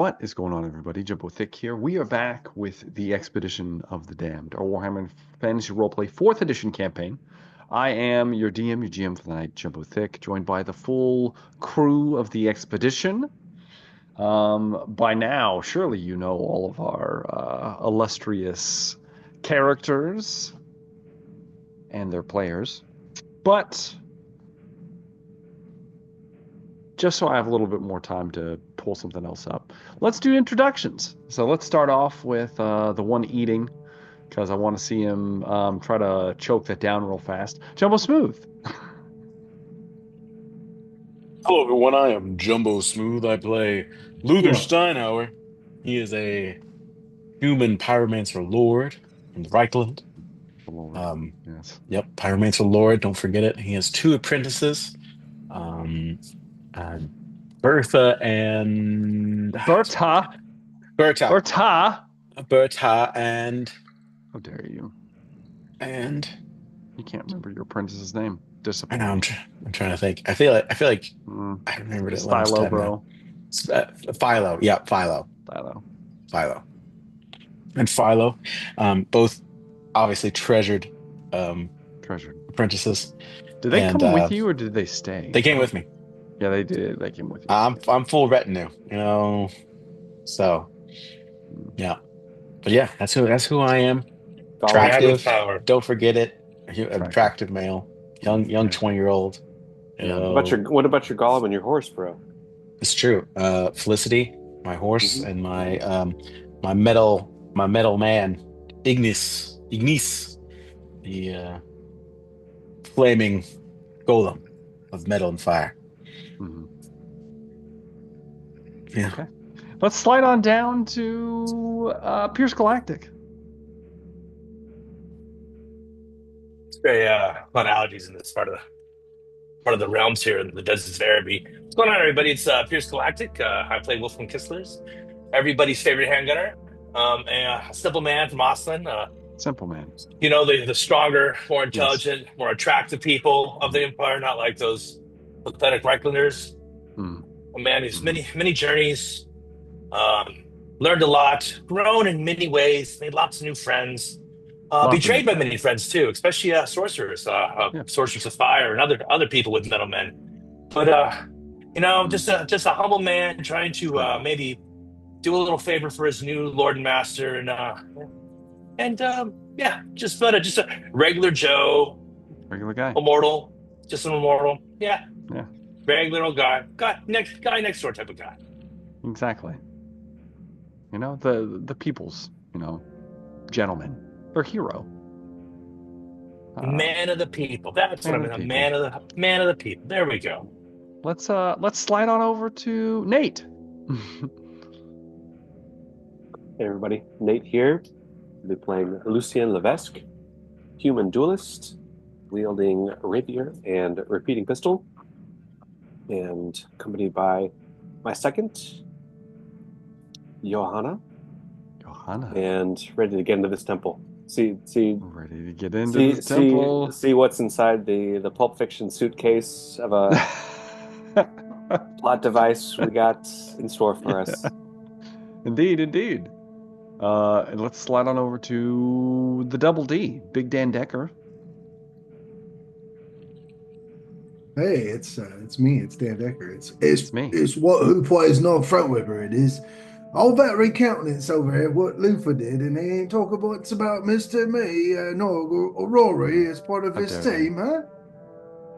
What is going on, everybody? Jumbo Thick here. We are back with the Expedition of the Damned, our Warhammer Fantasy Roleplay 4th Edition campaign. I am your DM, your GM for the night, Jumbo Thick, joined by the full crew of the expedition. By now, surely you know all of our illustrious characters and their players. But just so I have a little bit more time to pull something else up, let's do introductions. So let's start off with the one eating, because I want to see him try to choke that down real fast. Jumbo Smooth. Hello, everyone. I am Jumbo Smooth. I play Luther Steinhauer. He is a human pyromancer lord from Reichland. Lord. Yes. Yep, pyromancer lord. Don't forget it. He has two apprentices, um, uh, Bertha and Berta. Berta, Berta. Berta, and How dare you? and You can't remember your apprentice's name. I know. Disappointing. I'm trying to think. I feel like Mm. I remembered it last Stylo, time. bro. Philo. Yeah, Philo. Stylo. Philo. And Philo, both obviously treasured Treasured. apprentices, Did they and come with you or did they stay? they came with me. Yeah, they did. They came with you. I'm full retinue, So Mm. yeah, but yeah, that's who I am. Man with Attractive. power. Don't forget it. Attractive. Attractive male, young Yeah. 20-year-old. Yeah. What about your golem and your horse, bro? It's true. Felicity, my horse, and my metal man, Ignis, the flaming golem of metal and fire. Mm-hmm. Yeah. Okay. Let's slide on down to Pierce Galactic. It's very a lot of allergies in this part of the realms here in the deserts of Araby. What's going on, everybody? It's Pierce Galactic. I play Wolfram Kisslers, everybody's favorite handgunner. And a simple man from Oslan. Simple man. The stronger, more Yes. intelligent, more attractive people of the Empire, not like those pathetic Reichlanders. Mm. A man who's many journeys, um, learned a lot, grown in many ways, made lots of new friends. Lots of Betrayed by new. many friends too, especially sorcerers, Yeah. sorcerers of fire, and other people with metal men. But just a humble man trying to maybe do a little favor for his new lord and master, just a regular Joe, Regular guy. immortal, just an immortal, yeah, Yeah. regular old guy next door type of guy. Exactly. The people's, gentleman or hero. Man of the people. That's what I mean. A man of the people. There we go. Let's slide on over to Nate. Hey everybody, Nate here. I'll be playing Lucien Levesque, human duelist, wielding rapier and repeating pistol, and accompanied by my second, Johanna, and ready to get into this temple. See, ready to get into this temple. See what's inside the Pulp Fiction suitcase of a plot device we got in store for us. Indeed. And let's slide on over to the Double D, Big Dan Decker. Hey, it's me. It's Dan Decker. It's me. It's who plays no front whipper. It is. All that recounting over here, what Lufa did, and they ain't talking about Mr. Me, Rory as part of his team, huh?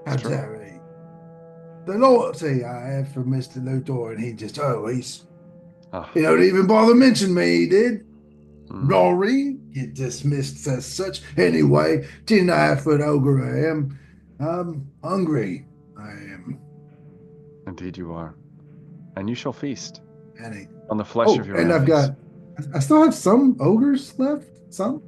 How dare he? The loyalty I have for Mr. Luthor, and he just, he don't even bother mentioning me, he did. Rory, get dismissed as such. Anyway, 10-9-foot ogre I am. I'm hungry. I am. Indeed you are. And you shall feast. And on the flesh of your enemies. I still have some ogres left. Some.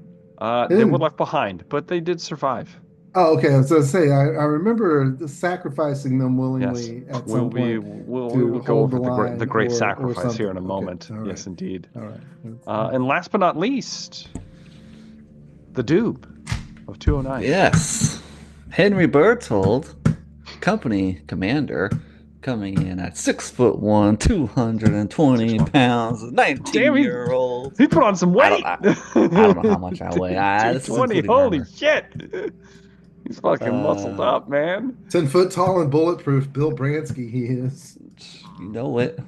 They were left behind, but they did survive. Oh, okay. I was going to say I remember sacrificing them willingly at some point. We'll go over the great sacrifice here in a moment. Okay. Yes, indeed. All right. And last but not least, the Doob of 209. Yes, Henry Berthold, company commander, coming in at 6'1", 220 pounds, Damn, 19-year-old. he put on some weight. I don't know how much I weigh. This is 220, including holy armor. shit. He's fucking muscled up, man. 10 foot tall and bulletproof. Bill Bransky, he is. You know it.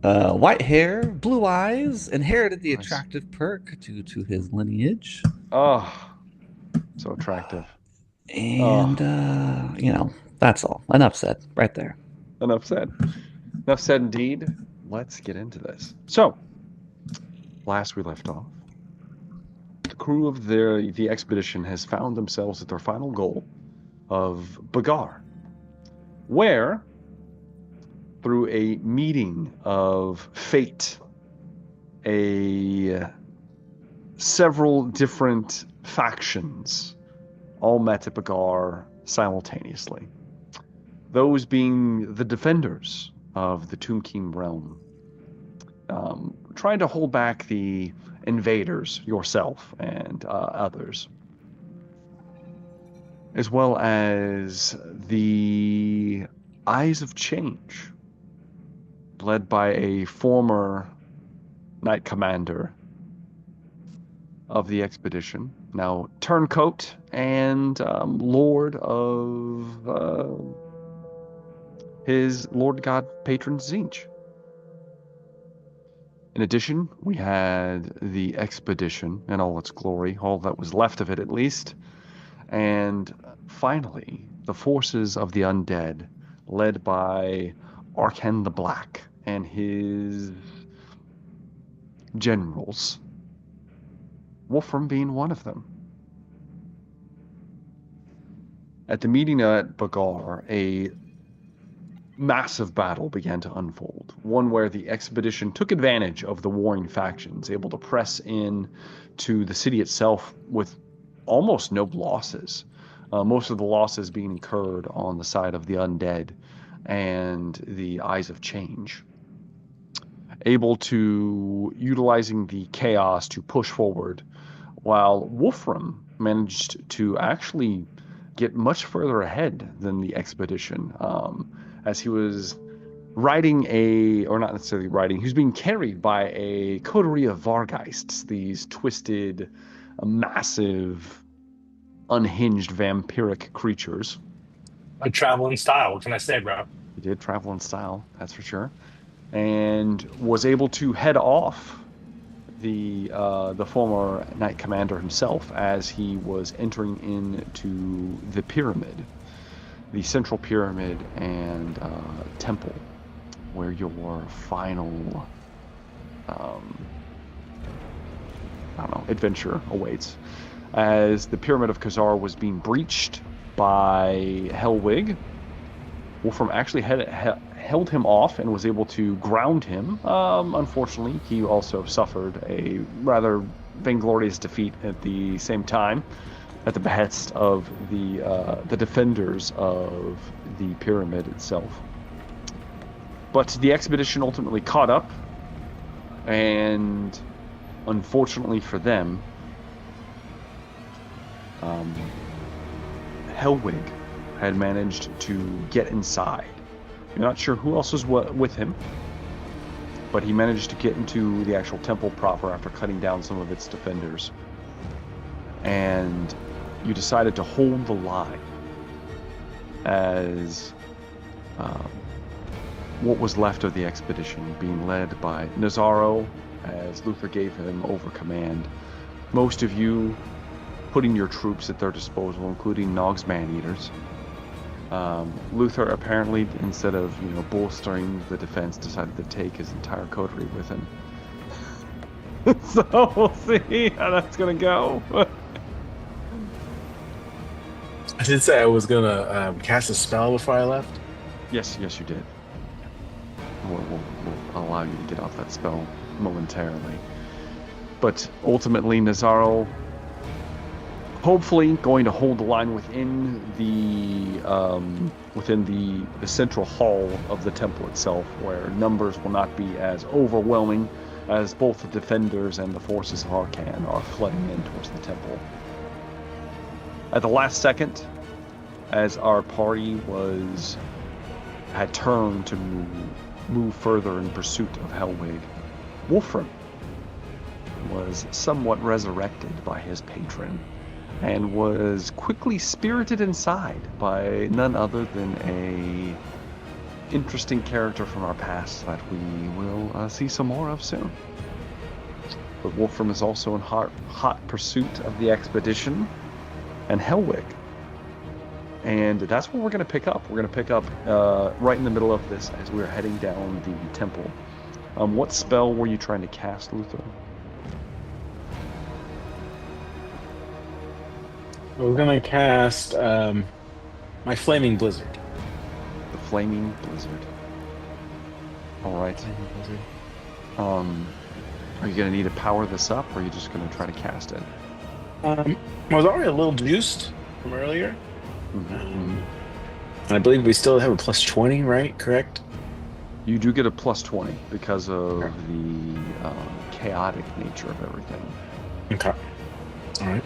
White hair, blue eyes, inherited the Nice. attractive perk due to his lineage. Oh, so attractive. And, that's all. Enough said right there. Enough said. Enough said indeed. Let's get into this. So, last we left off, the crew of the expedition has found themselves at their final goal of Bagar, where, through a meeting of fate, several different factions all met at Bagar simultaneously. Those being the defenders of the Tomb King realm, trying to hold back the invaders, yourself and others, as well as the Eyes of Change, led by a former Knight Commander of the expedition, now turncoat and Lord of his Lord God Patron Zinch. In addition, we had the expedition in all its glory, all that was left of it at least, and finally, the forces of the undead, led by Arkan the Black and his generals, Wolfram being one of them. At the meeting at Bagar, a massive battle began to unfold, one where the expedition took advantage of the warring factions, able to press in to the city itself with almost no losses, most of the losses being incurred on the side of the undead and the Eyes of Change, able to utilizing the chaos to push forward, while Wolfram managed to actually get much further ahead than the expedition, as he was riding or not necessarily riding, he was being carried by a coterie of Vargeists, these twisted, massive, unhinged vampiric creatures. I travel in style. What can I say, bro? He did travel in style, that's for sure, and was able to head off the former Knight Commander himself as he was entering into the pyramid, the central pyramid and temple, where your final adventure awaits, as the Pyramid of Khazar was being breached by Helwig. Wolfram actually held him off and was able to ground him. Unfortunately, he also suffered a rather vainglorious defeat at the same time, at the behest of the defenders of the pyramid itself. But the expedition ultimately caught up, and unfortunately for them, Helwig had managed to get inside. You're not sure who else was with him, but he managed to get into the actual temple proper after cutting down some of its defenders. And you decided to hold the line as what was left of the expedition being led by Nazaro, as Luther gave him over command. Most of you putting your troops at their disposal, including Nog's man-eaters. Luther apparently, instead of bolstering the defense, decided to take his entire coterie with him. So we'll see how that's gonna go. I did say I was gonna cast a spell before I left. Yes, you did. We'll allow you to get off that spell momentarily. But ultimately, Nazaro, hopefully going to hold the line within the central hall of the temple itself, where numbers will not be as overwhelming as both the defenders and the forces of Arkan are flooding in towards the temple. At the last second, as our party was had turned to move further in pursuit of Hellwig, Wolfram was somewhat resurrected by his patron and was quickly spirited inside by none other than a interesting character from our past that we will see some more of soon. But Wolfram is also in hot pursuit of the expedition and Hellwig. And that's where we're going to pick up. We're going to pick up right in the middle of this as we're heading down the temple. What spell were you trying to cast, Luther? We're going to cast my Flaming Blizzard. The Flaming Blizzard. All right. Flaming Blizzard. Are you going to need to power this up, or are you just going to try to cast it? I was already a little juiced from earlier. Mm-hmm. And I believe we still have a plus 20, right? Correct? You do get a plus 20 because of the chaotic nature of everything. Okay. All right.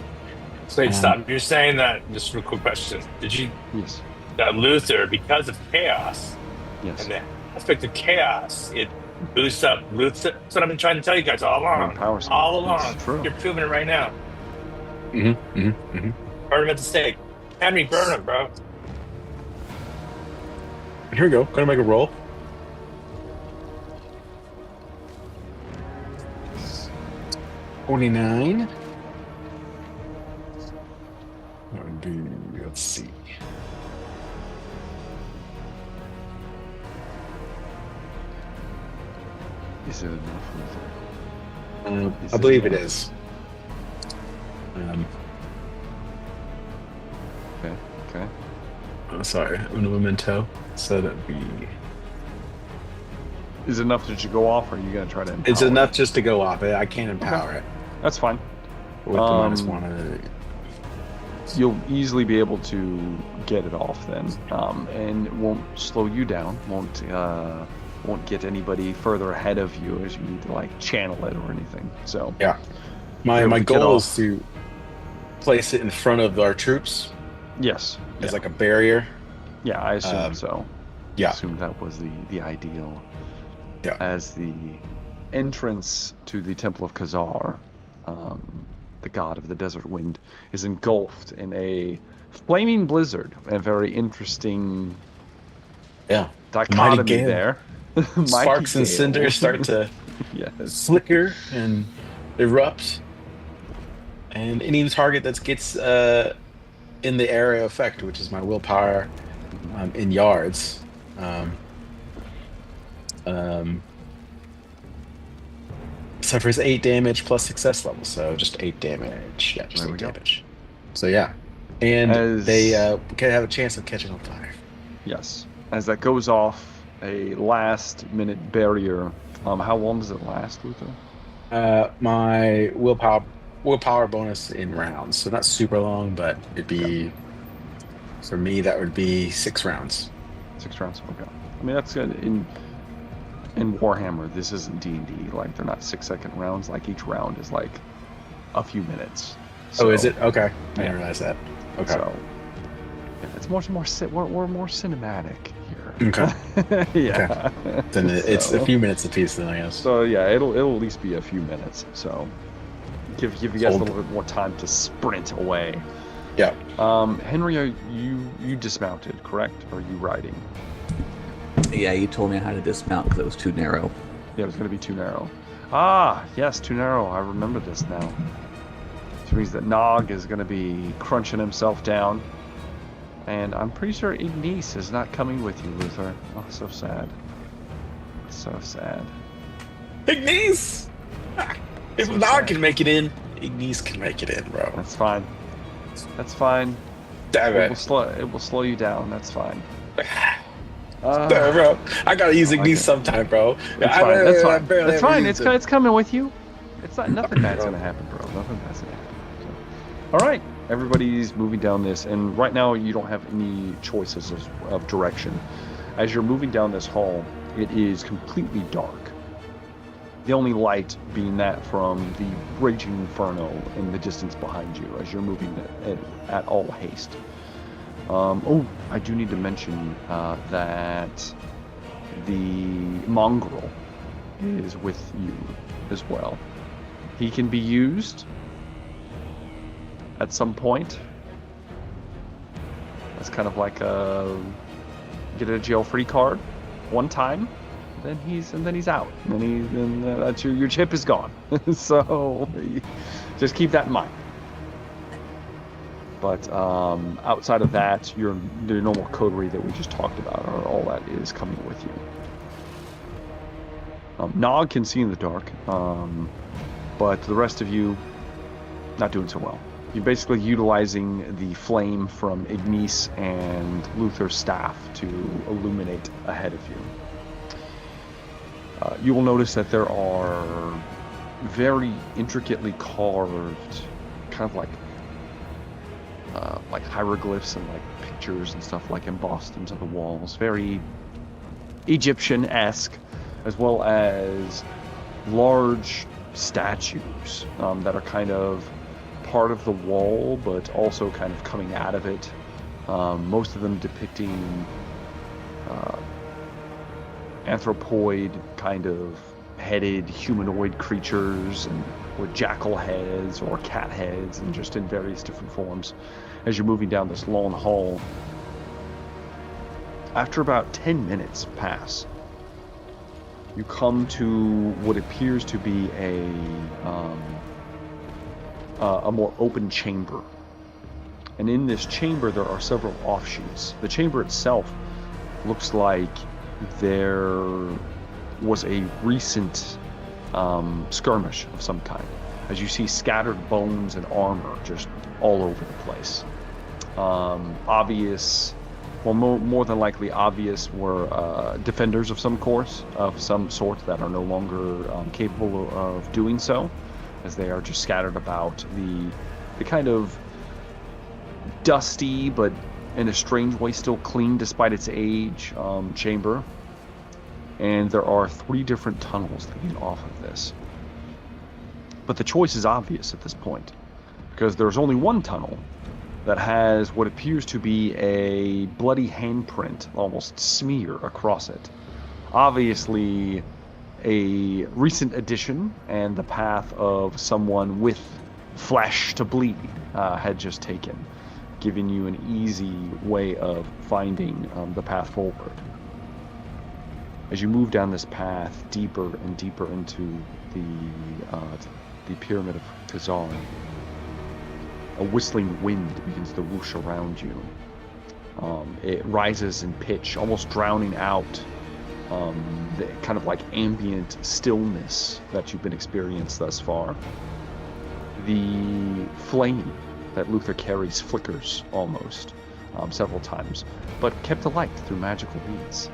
So wait, stop. You're saying that, just a quick question. Did you, Yes. that Luther, because of chaos, Yes. and the aspect of chaos, it boosts up Luther? That's what I've been trying to tell you guys all along. Power spell. All along. It's true. You're proving it right now. Mm-hmm. Mm-hmm. Mm-hmm. Burn him at the stake. Henry, burn him, bro. Here we go. Gonna make a roll. $49. That would be, let's see. Is it enough, Luther? I believe it is. Okay. Oh, sorry, un momento. So that'd be. Is it enough that you go off, or are you going to try to empower It's enough just to go off. I can't empower it That's fine. with the minus one. You'll easily be able to get it off then, and it won't slow you down. Won't get anybody further ahead of you as you need to like channel it or anything. So Yeah. My goal is to place it in front of our troops yes, as like a barrier. yeah, I assume so. Yeah. I assume that was the ideal. Yeah. As the entrance to the Temple of Khazar, the god of the desert wind, is engulfed in a flaming blizzard. A very interesting Yeah. dichotomy gale. there. Mighty Sparks and gale. cinders start to Yes. flicker and erupt. And any target that gets in the area of effect, which is my willpower in yards, suffers 8 damage plus success level. So just 8 damage. Yeah, just There 8 we go. damage. So yeah. And they can have a chance of catching on fire. Yes. As that goes off, a last-minute barrier. How long does it last, Luther? My willpower bonus in rounds, so not super long, but it'd be for me that would be 6 rounds. 6 rounds. Okay. I mean that's good. In Warhammer, this isn't D&D. Like they're not 6-second rounds. Like each round is like a few minutes. Oh, is it? Okay, I Yeah. didn't realize that. Okay. So yeah, it's more we're more cinematic here. Okay. Yeah. Then it's So- a few minutes apiece, then I guess. So yeah, it'll at least be a few minutes. So give you guys a little bit more time to sprint away. Yeah. Henry, are you dismounted, correct? Or are you riding? Yeah, you told me how to dismount because it was too narrow. Yeah, it was going to be too narrow. Ah, yes, too narrow. I remember this now. Which means that Nog is going to be crunching himself down. And I'm pretty sure Ignis is not coming with you, Luther. Oh, so sad. So sad. Ignis! If So Nog sad. can make it in, Ignis can make it in, bro. That's fine. That's fine. Damn It it. will slow you down. That's fine. Damn, bro. I gotta use I like Ignis it. sometime, bro. That's fine. That's I fine. barely That's ever fine. use It's coming with you. It's not nothing bad's gonna happen, bro. Nothing bad's gonna happen. So. All right, everybody's moving down this, and right now you don't have any choices of direction. As you're moving down this hall, it is completely dark. The only light being that from the raging inferno in the distance behind you as you're moving at all haste. Oh, I do need to mention that the mongrel is with you as well. He can be used at some point. That's kind of like a get a jail-free card one time, then he's out. Then that's your chip is gone. So just keep that in mind. But outside of that, the normal coterie that we just talked about, or all that is coming with you. Nog can see in the dark, but the rest of you not doing so well. You're basically utilizing the flame from Ignis and Luther's staff to illuminate ahead of you. You will notice that there are very intricately carved, kind of like hieroglyphs and like pictures and stuff like embossed into the walls. Very Egyptian-esque, as well as large statues that are kind of part of the wall, but also kind of coming out of it. Most of them depicting anthropoid kind of headed humanoid creatures, and with jackal heads or cat heads, and just in various different forms. As you're moving down this long hall, after about 10 minutes pass, you come to what appears to be a more open chamber. And in this chamber there are several offshoots. The chamber itself looks like there was a recent skirmish of some kind, as you see scattered bones and armor just all over the place. More than likely obvious were defenders of some sort that are no longer capable of doing so, as they are just scattered about the kind of dusty, but in a strange way still clean despite its age, chamber. And there are 3 different tunnels leading off of this. But the choice is obvious at this point, because there's only one tunnel that has what appears to be a bloody handprint, almost smear across it. Obviously a recent addition, and the path of someone with flesh to bleed had just taken, giving you an easy way of finding the path forward. As you move down this path deeper and deeper into the pyramid of Kazar, a whistling wind begins to whoosh around you. It rises in pitch, almost drowning out the kind of like ambient stillness that you've been experienced thus far. The flame that Luther carries flickers almost several times, but kept alight through magical beads.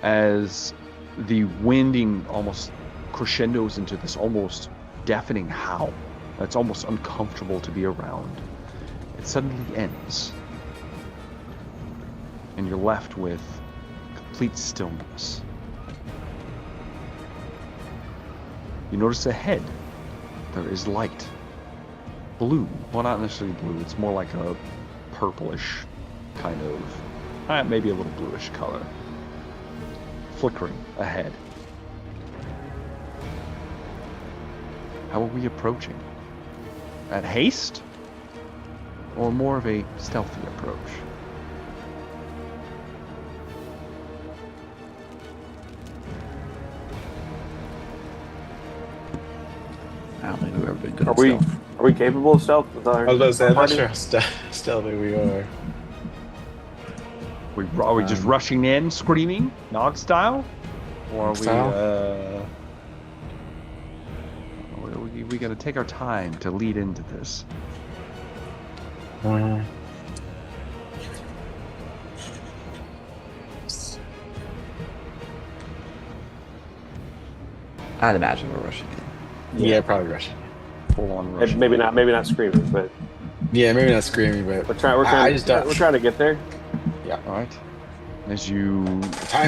As the winding almost crescendos into this almost deafening howl that's almost uncomfortable to be around, it suddenly ends, and you're left with complete stillness. You notice ahead there is light. Blue. Well, not necessarily blue, it's more like a purplish kind of, maybe a little bluish color, flickering ahead. How are we approaching? At haste? Or more of a stealthy approach? I don't think we've ever been good Are at we stealth. are we capable of stealth with our I was about to say, I'm not party? sure how stealthy we are. Are we just rushing in, screaming, Nog style? Or we gotta take our time to lead into this? I'd imagine we're rushing in. Yeah, probably rushing. Full on rushing. Maybe not screaming, but Yeah, maybe not screaming, but we're trying to get there. Yeah. All right. As you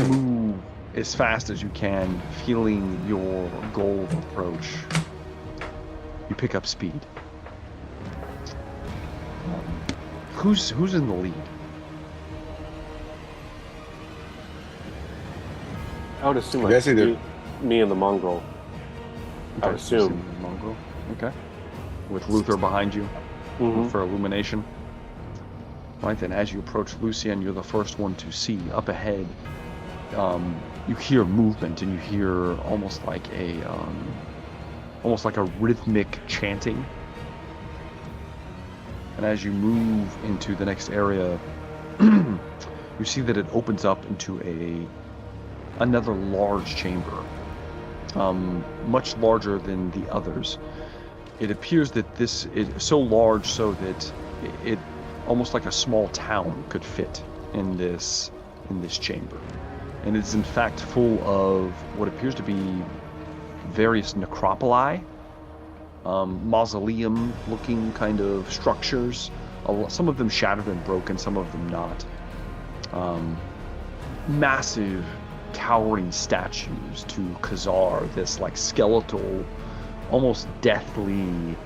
move as fast as you can, feeling your goal approach, you pick up speed. Who's in the lead? I would assume I guess either. me and the mongrel. I would Okay, assume. Mongrel. Okay. With Luther behind you Mhm. for illumination. Right then, as you approach Lucien, you're the first one to see up ahead. You hear movement, and you hear almost like a rhythmic chanting. And as you move into the next area, you see that it opens up into another large chamber, much larger than the others. It appears that this is so large so that it almost like a small town could fit in this chamber. And it's in fact full of what appears to be various necropoli, mausoleum-looking kind of structures. Some of them shattered and broken, some of them not. Massive, towering statues to Khazar, this like skeletal, almost deathly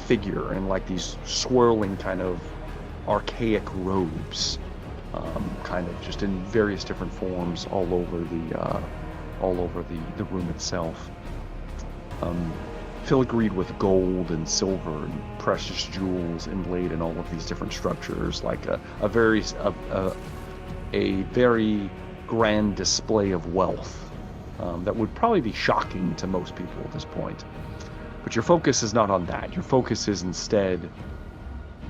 figure in like these swirling kind of archaic robes, kind of just in various different forms all over the room itself. Filigreed with gold and silver and precious jewels inlaid in all of these different structures, like a very grand display of wealth that would probably be shocking to most people at this point. But your focus is not on that. Your focus is instead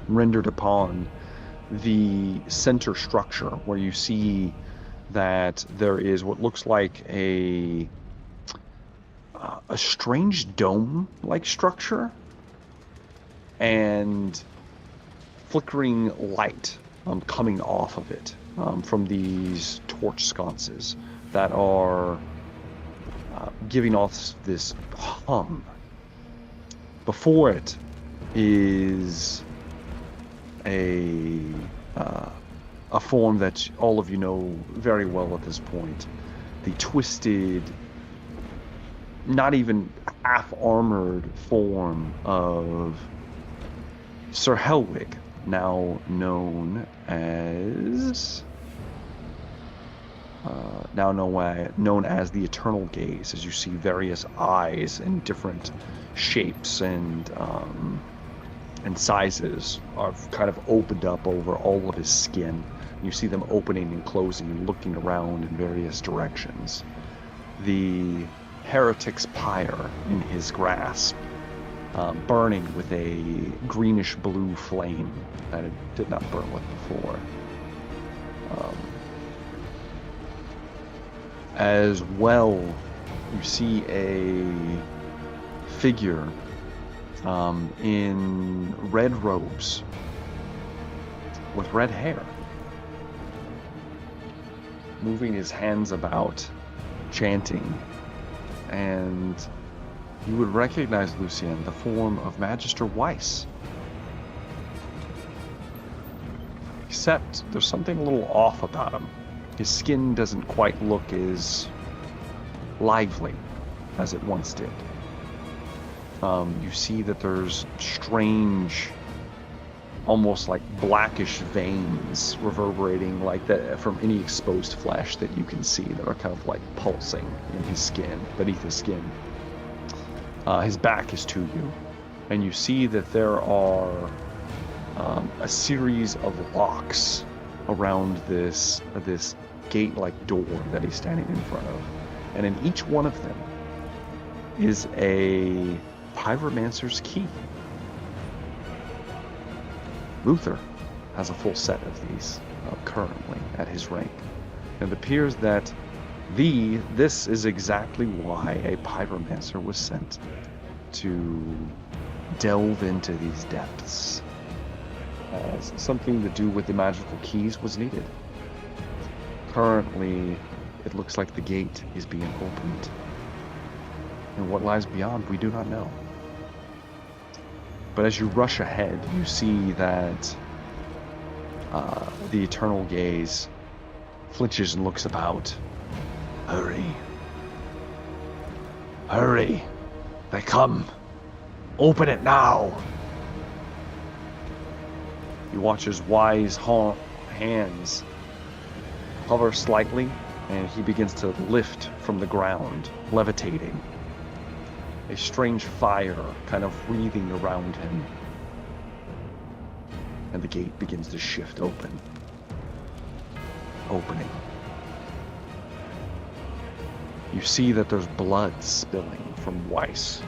rendered upon the center structure, where you see that there is what looks like a strange dome-like structure and flickering light coming off of it from these torch sconces that are giving off this hum. Before it is a form that all of you know very well at this point. The twisted, not even half-armored form of Sir Helwig, now known as the Eternal Gaze, as you see various eyes in different shapes and sizes are kind of opened up over all of his skin. You see them opening and closing and looking around in various directions. The heretic's pyre in his grasp, burning with a greenish-blue flame that it did not burn with before. As well, you see a figure in red robes with red hair, moving his hands about, chanting, and you would recognize, Lucien, the form of Magister Weiss. Except there's something a little off about him. His skin doesn't quite look as lively as it once did. You see that there's strange, almost like blackish veins reverberating like that from any exposed flesh that you can see, that are kind of like pulsing in his skin, beneath his skin. His back is to you, and you see that there are a series of locks around this gate-like door that he's standing in front of, and in each one of them is a pyromancer's key. Luther has a full set of these currently at his rank, and it appears that this is exactly why a pyromancer was sent, to delve into these depths, as something to do with the magical keys was needed. Currently, it looks like the gate is being opened, and what lies beyond we do not know. But as you rush ahead, you see that the Eternal Gaze flinches and looks about. Hurry. Hurry. They come. Open it now. You watch his wise hands hover slightly, and he begins to lift from the ground, levitating. A strange fire kind of wreathing around him. And the gate begins to shift open. Opening. You see that there's blood spilling from Weiss.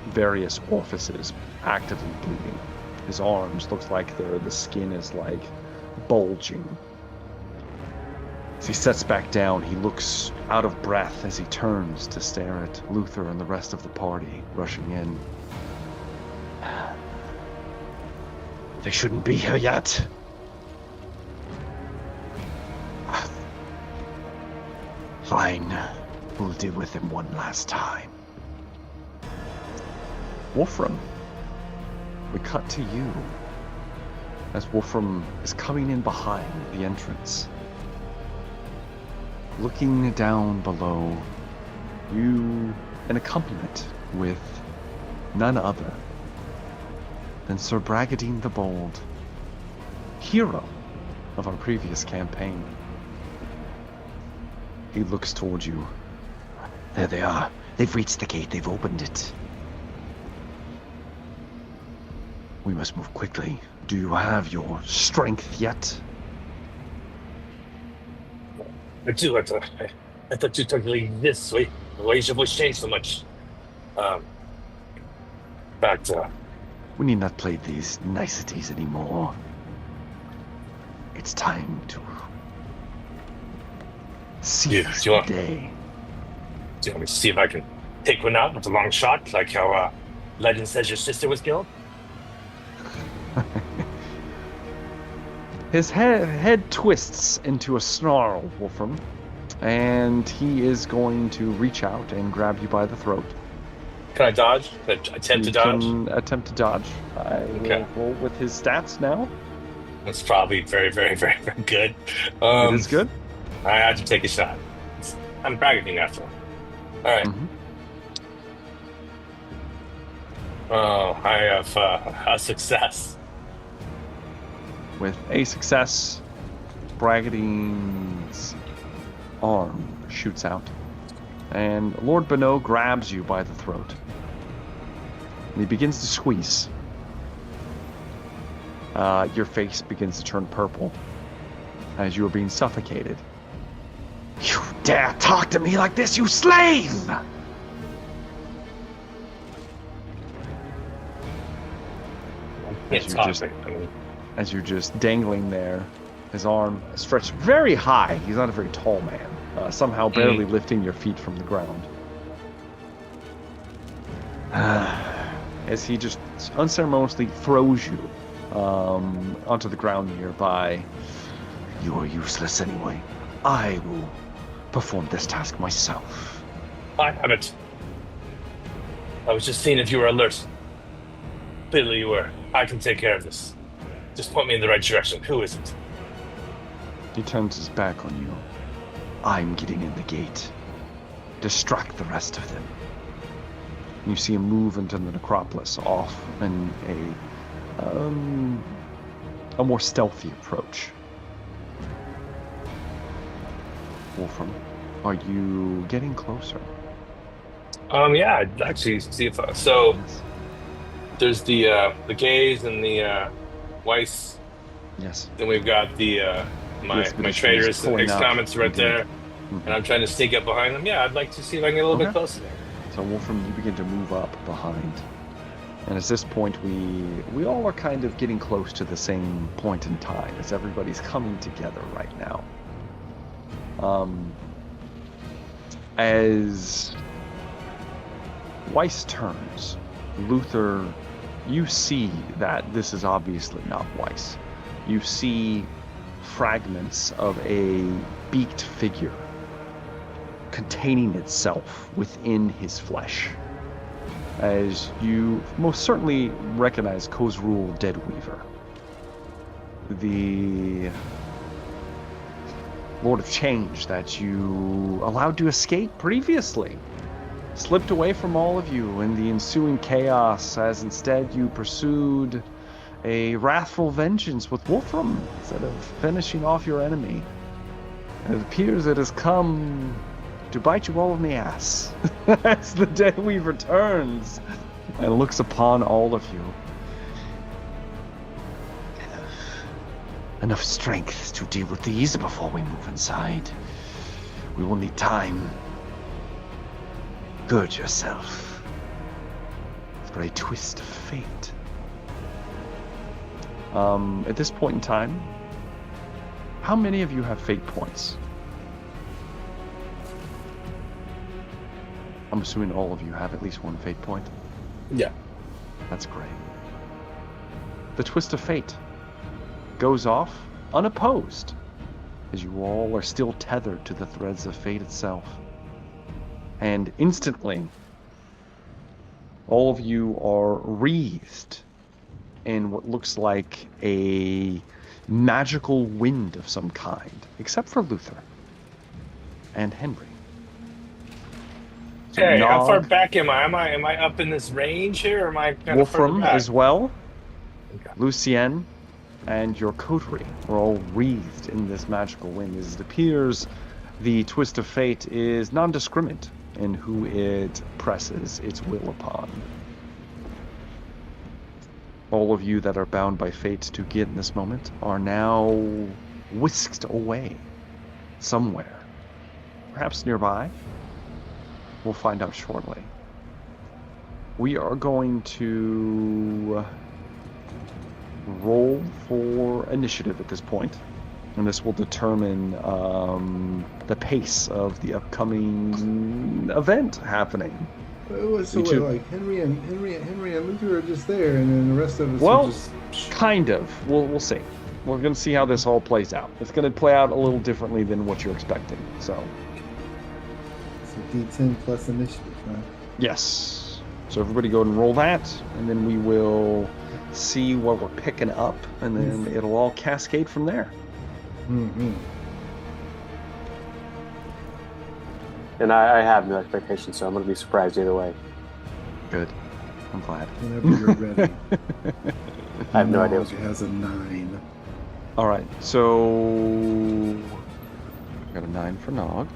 Various orifices actively bleeding. His arms looks like the skin is like bulging. As he sets back down, he looks out of breath as he turns to stare at Luther and the rest of the party rushing in. They shouldn't be here yet. Fine. We'll deal with him one last time. Wolfram, we cut to you as Wolfram is coming in behind the entrance. Looking down below, you an accompaniment with none other than Sir Bragadine the Bold, hero of our previous campaign. He looks towards you. There they are. They've reached the gate. They've opened it. We must move quickly. Do you have your strength yet? I do. I thought you took this way. Why is your voice changed so much? Back We need not play these niceties anymore. It's time to seize the day. Do you want me to see if I can take one out with a long shot, like how legend says your sister was killed? His head twists into a snarl, Wolfram, and he is going to reach out and grab you by the throat. Can I dodge? Can I attempt to dodge? Can attempt to dodge. I will roll with his stats now. That's probably very, very, very, very good. It is good. I had to take a shot. I'm bragging after all. All right. Mm-hmm. Oh, I have a success. With a success, Bragadine's arm shoots out, and Lord Bonneau grabs you by the throat. And he begins to squeeze. Your face begins to turn purple as you are being suffocated. You dare talk to me like this, you slave! As you're just dangling there, his arm stretched very high. He's not a very tall man, somehow barely lifting your feet from the ground. As he just unceremoniously throws you onto the ground nearby. You are useless anyway. I will perform this task myself. I haven't. I was just seeing if you were alert. Clearly you were. I can take care of this. Just point me in the right direction. Who is it? He turns his back on you. I'm getting in the gate. Distract the rest of them. You see him move into the necropolis off in a more stealthy approach. Wolfram, are you getting closer? Yeah, I'd actually see if so. Yes. There's the gaze and the Weiss. Yes. Then we've got the my traders and comments right there, and I'm trying to sneak up behind them. Yeah, I'd like to see if I can get a little bit closer there. So Wolfram, you begin to move up behind, and at this point, we all are kind of getting close to the same point in time as everybody's coming together right now. As Weiss turns, Luther, you see that this is obviously not Weiss. You see fragments of a beaked figure containing itself within his flesh. As you most certainly recognize Khosrul Deadweaver, the Lord of Change that you allowed to escape previously, slipped away from all of you in the ensuing chaos, as instead you pursued a wrathful vengeance with Wolfram instead of finishing off your enemy. It appears it has come to bite you all in the ass as the Dead Weaver turns and looks upon all of you. Enough strength to deal with these before we move inside. We will need time. Gird yourself for a twist of fate. At this point in time, how many of you have fate points? I'm assuming all of you have at least one fate point. Yeah. That's great. The twist of fate goes off unopposed, as you all are still tethered to the threads of fate itself. And instantly, all of you are wreathed in what looks like a magical wind of some kind, except for Luther and Henry. So Hey, how far Nog, back am I? Am I up in this range here, or am I kind of Wolfram further back? as well, Okay. Lucien, and your coterie are all wreathed in this magical wind. As it appears, the twist of fate is non-discriminate in who it presses its will upon. All of you that are bound by fate to get in this moment are now whisked away somewhere, perhaps nearby. We'll find out shortly. We are going to roll for initiative at this point, and this will determine the pace of the upcoming event happening. So wait, like Henry and Luther are just there, and then the rest of us Well, are just... kind of. We'll see. We're going to see how this all plays out. It's going to play out a little differently than what you're expecting. So D10 plus initiative, huh? yes. So everybody go and roll that, and then we will see what we're picking up, and then it'll all cascade from there. Mm-hmm. And I have no expectations, so I'm going to be surprised either way. Good. I'm glad. Whenever you're ready. I have no idea Nog has a 9. All right. So I got a 9 for Nog.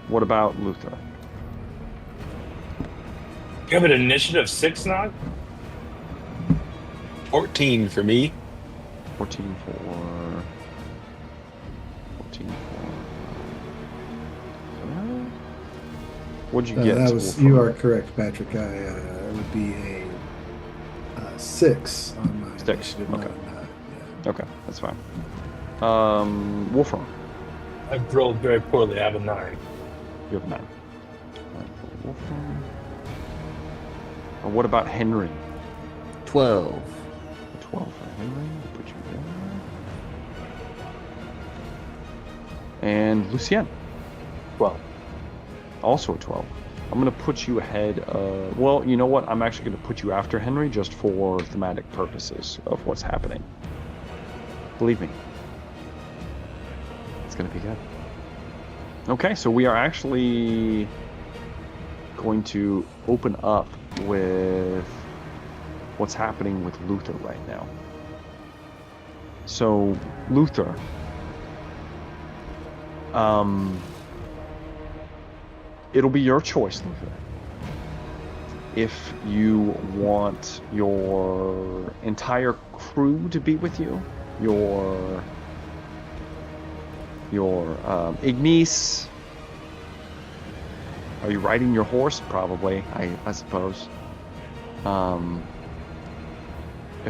What about Luther? You have an initiative 6, Nog? 14 for me. 14 for. What'd you get? That was, you are correct, Patrick. It would be a 6 on my 6. initiative. Okay. Not a 9. Yeah. Okay, that's fine. Wolfram, I've rolled very poorly. I have a 9. you have 9. 9 for Wolfram. What about Henry? 12. 12 for Henry. Put you there. And Lucien, 12. also a 12. I'm going to put you ahead of... Well, you know what? I'm actually going to put you after Henry just for thematic purposes of what's happening. Believe me. It's going to be good. Okay, so we are actually going to open up with what's happening with Luther right now. So, Luther... it'll be your choice, Luther. If you want your entire crew to be with you, your Ignis. Are you riding your horse? Probably, I suppose. If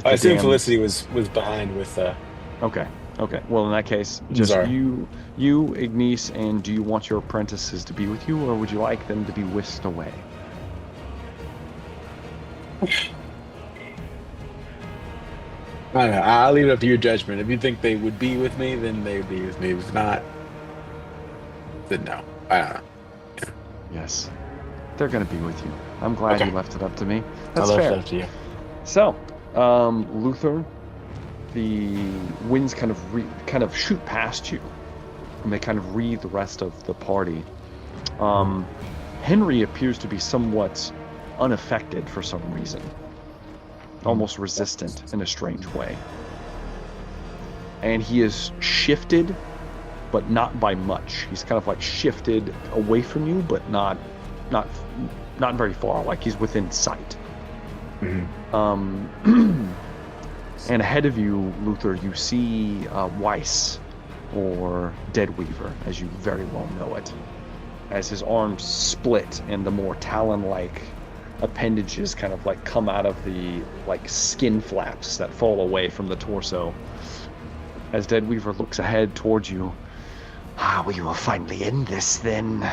I assume damned- Felicity was behind with. Okay. Well, in that case, just Sorry. you, Ignis, and do you want your apprentices to be with you, or would you like them to be whisked away? I don't know. I'll leave it up to your judgment. If you think they would be with me, then they would be with me. If not, then no. I don't know. Yes, they're going to be with you. I'm glad Okay. you left it up to me. I That's left fair. it up to you. So, Luther, the winds kind of shoot past you, and they kind of wreathe the rest of the party. Henry appears to be somewhat unaffected for some reason. almost resistant in a strange way. And he is shifted, but not by much. He's kind of like shifted away from you, but not very far. Like he's within sight. And ahead of you, Luther, you see Weiss, or Deadweaver, as you very well know it, as his arms split and the more talon-like appendages kind of like come out of the like skin flaps that fall away from the torso. As Deadweaver looks ahead towards you, we will finally end this then,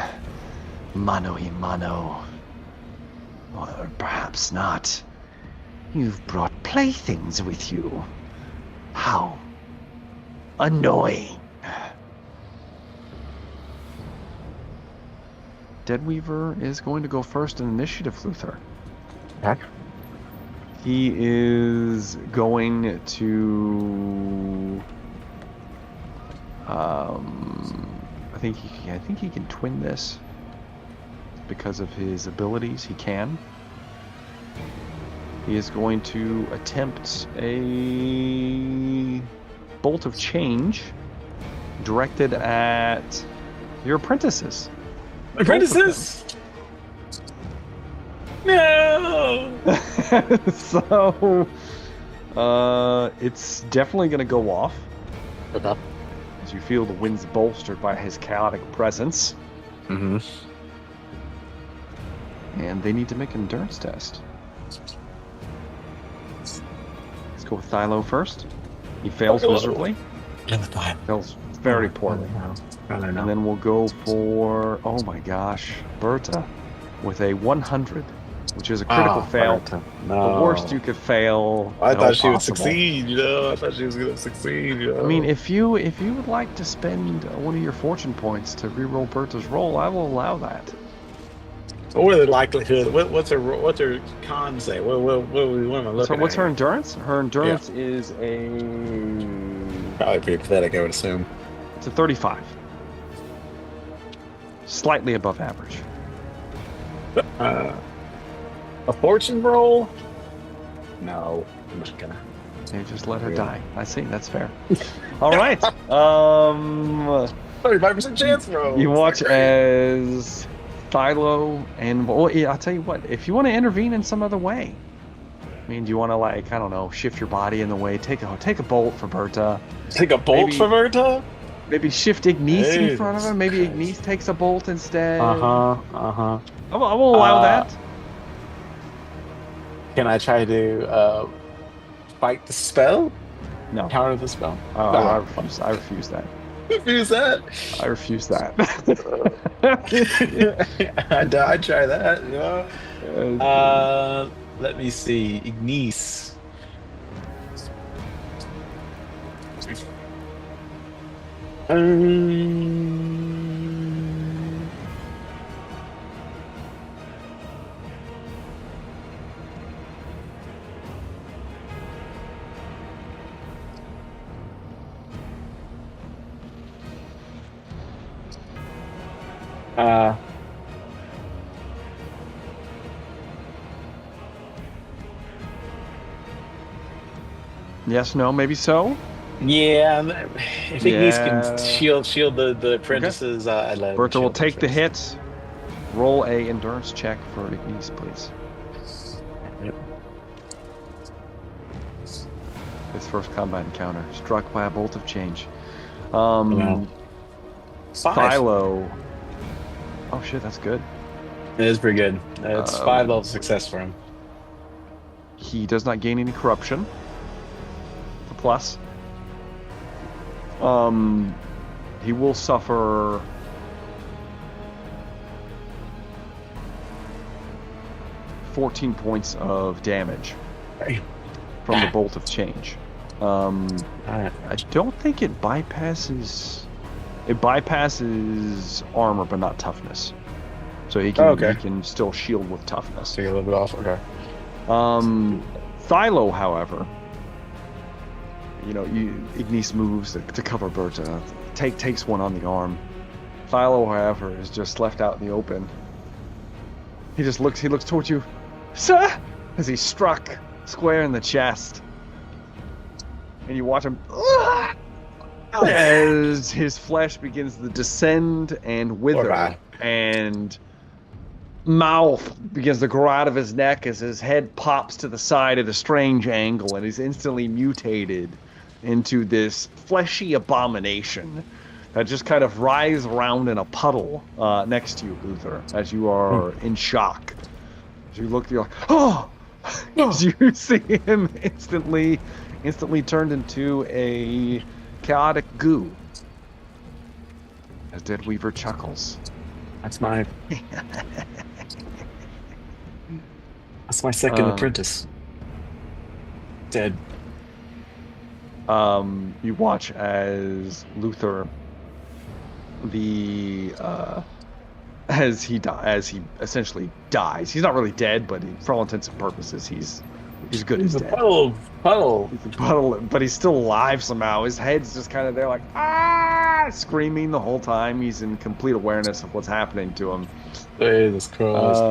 mano a mano, or perhaps not. You've brought playthings with you. How annoying. Deadweaver is going to go first in initiative, Luther. Okay. He is going to I think he can twin this because of his abilities. He can. He is going to attempt a bolt of change directed at your apprentices. Apprentices? No! So, it's definitely going to go off. Okay. As you feel the winds bolstered by his chaotic presence. Mm-hmm. And they need to make an endurance test. Let's go with Thylo first. He fails miserably. Fails very poorly. And then we'll go for, oh my gosh, Berta with a 100, which is a critical fail. No. The worst you could fail. I thought she would possible. succeed, I thought she was going to succeed, I mean, if you would like to spend one of your fortune points to reroll Berta's roll, I will allow that. What are the likelihood? What's her con say? What am I looking at? So what's her here? endurance? Her endurance is a... Probably pretty pathetic, I would assume. It's a 35. Slightly above average. A fortune roll? No, I'm not gonna. You just let her die. I see, that's fair. All right. 35% chance roll. You watch as Thylo and... Well, yeah, I'll tell you what. If you want to intervene in some other way, I mean, do you want to, like, I don't know, shift your body in the way, take a bolt for Berta. Take a bolt for Berta? Maybe shift Ignis in front of him. Maybe Ignis takes a bolt instead. I will allow that. Can I try to fight the spell? No. Counter the spell? I refuse. I refuse that. Refuse that? I refuse that. I'd try that. Yeah. Let me see. Ignis. Yes, no, maybe so. Yeah, if Ignis can shield the apprentices, I'd let him Berta will shield take the apprentices. hit. Roll a endurance check for Ignis, please. Yep. His first combat encounter, struck by a bolt of change. Five. Thylo. Oh shit, that's good. It is pretty good. It's 5 level success for him. He does not gain any corruption. The plus. He will suffer 14 points of damage from the bolt of change. I don't think it bypasses. It bypasses armor, but not toughness. So he can he can still shield with toughness. Take a little bit off. Okay. Thylo, however, Ignis moves to cover Berta. Takes one on the arm. Thylo, however, is just left out in the open. He looks towards you, sir, as he's struck square in the chest. And you watch him as his flesh begins to descend and wither, Alright. and mouth begins to grow out of his neck as his head pops to the side at a strange angle, and he's instantly mutated into this fleshy abomination that just kind of writhes around in a puddle next to you, Luther, as you are in shock. As you look, you're like, oh! As you see him instantly turned into a chaotic goo. As Deadweaver chuckles. That's my second apprentice. Dead. You watch as Luther, as he essentially dies. He's not really dead, but for all intents and purposes, he's good as dead. Puddle. He's a puddle, but he's still alive somehow. His head's just kind of there, like screaming the whole time. He's in complete awareness of what's happening to him. Jesus Christ.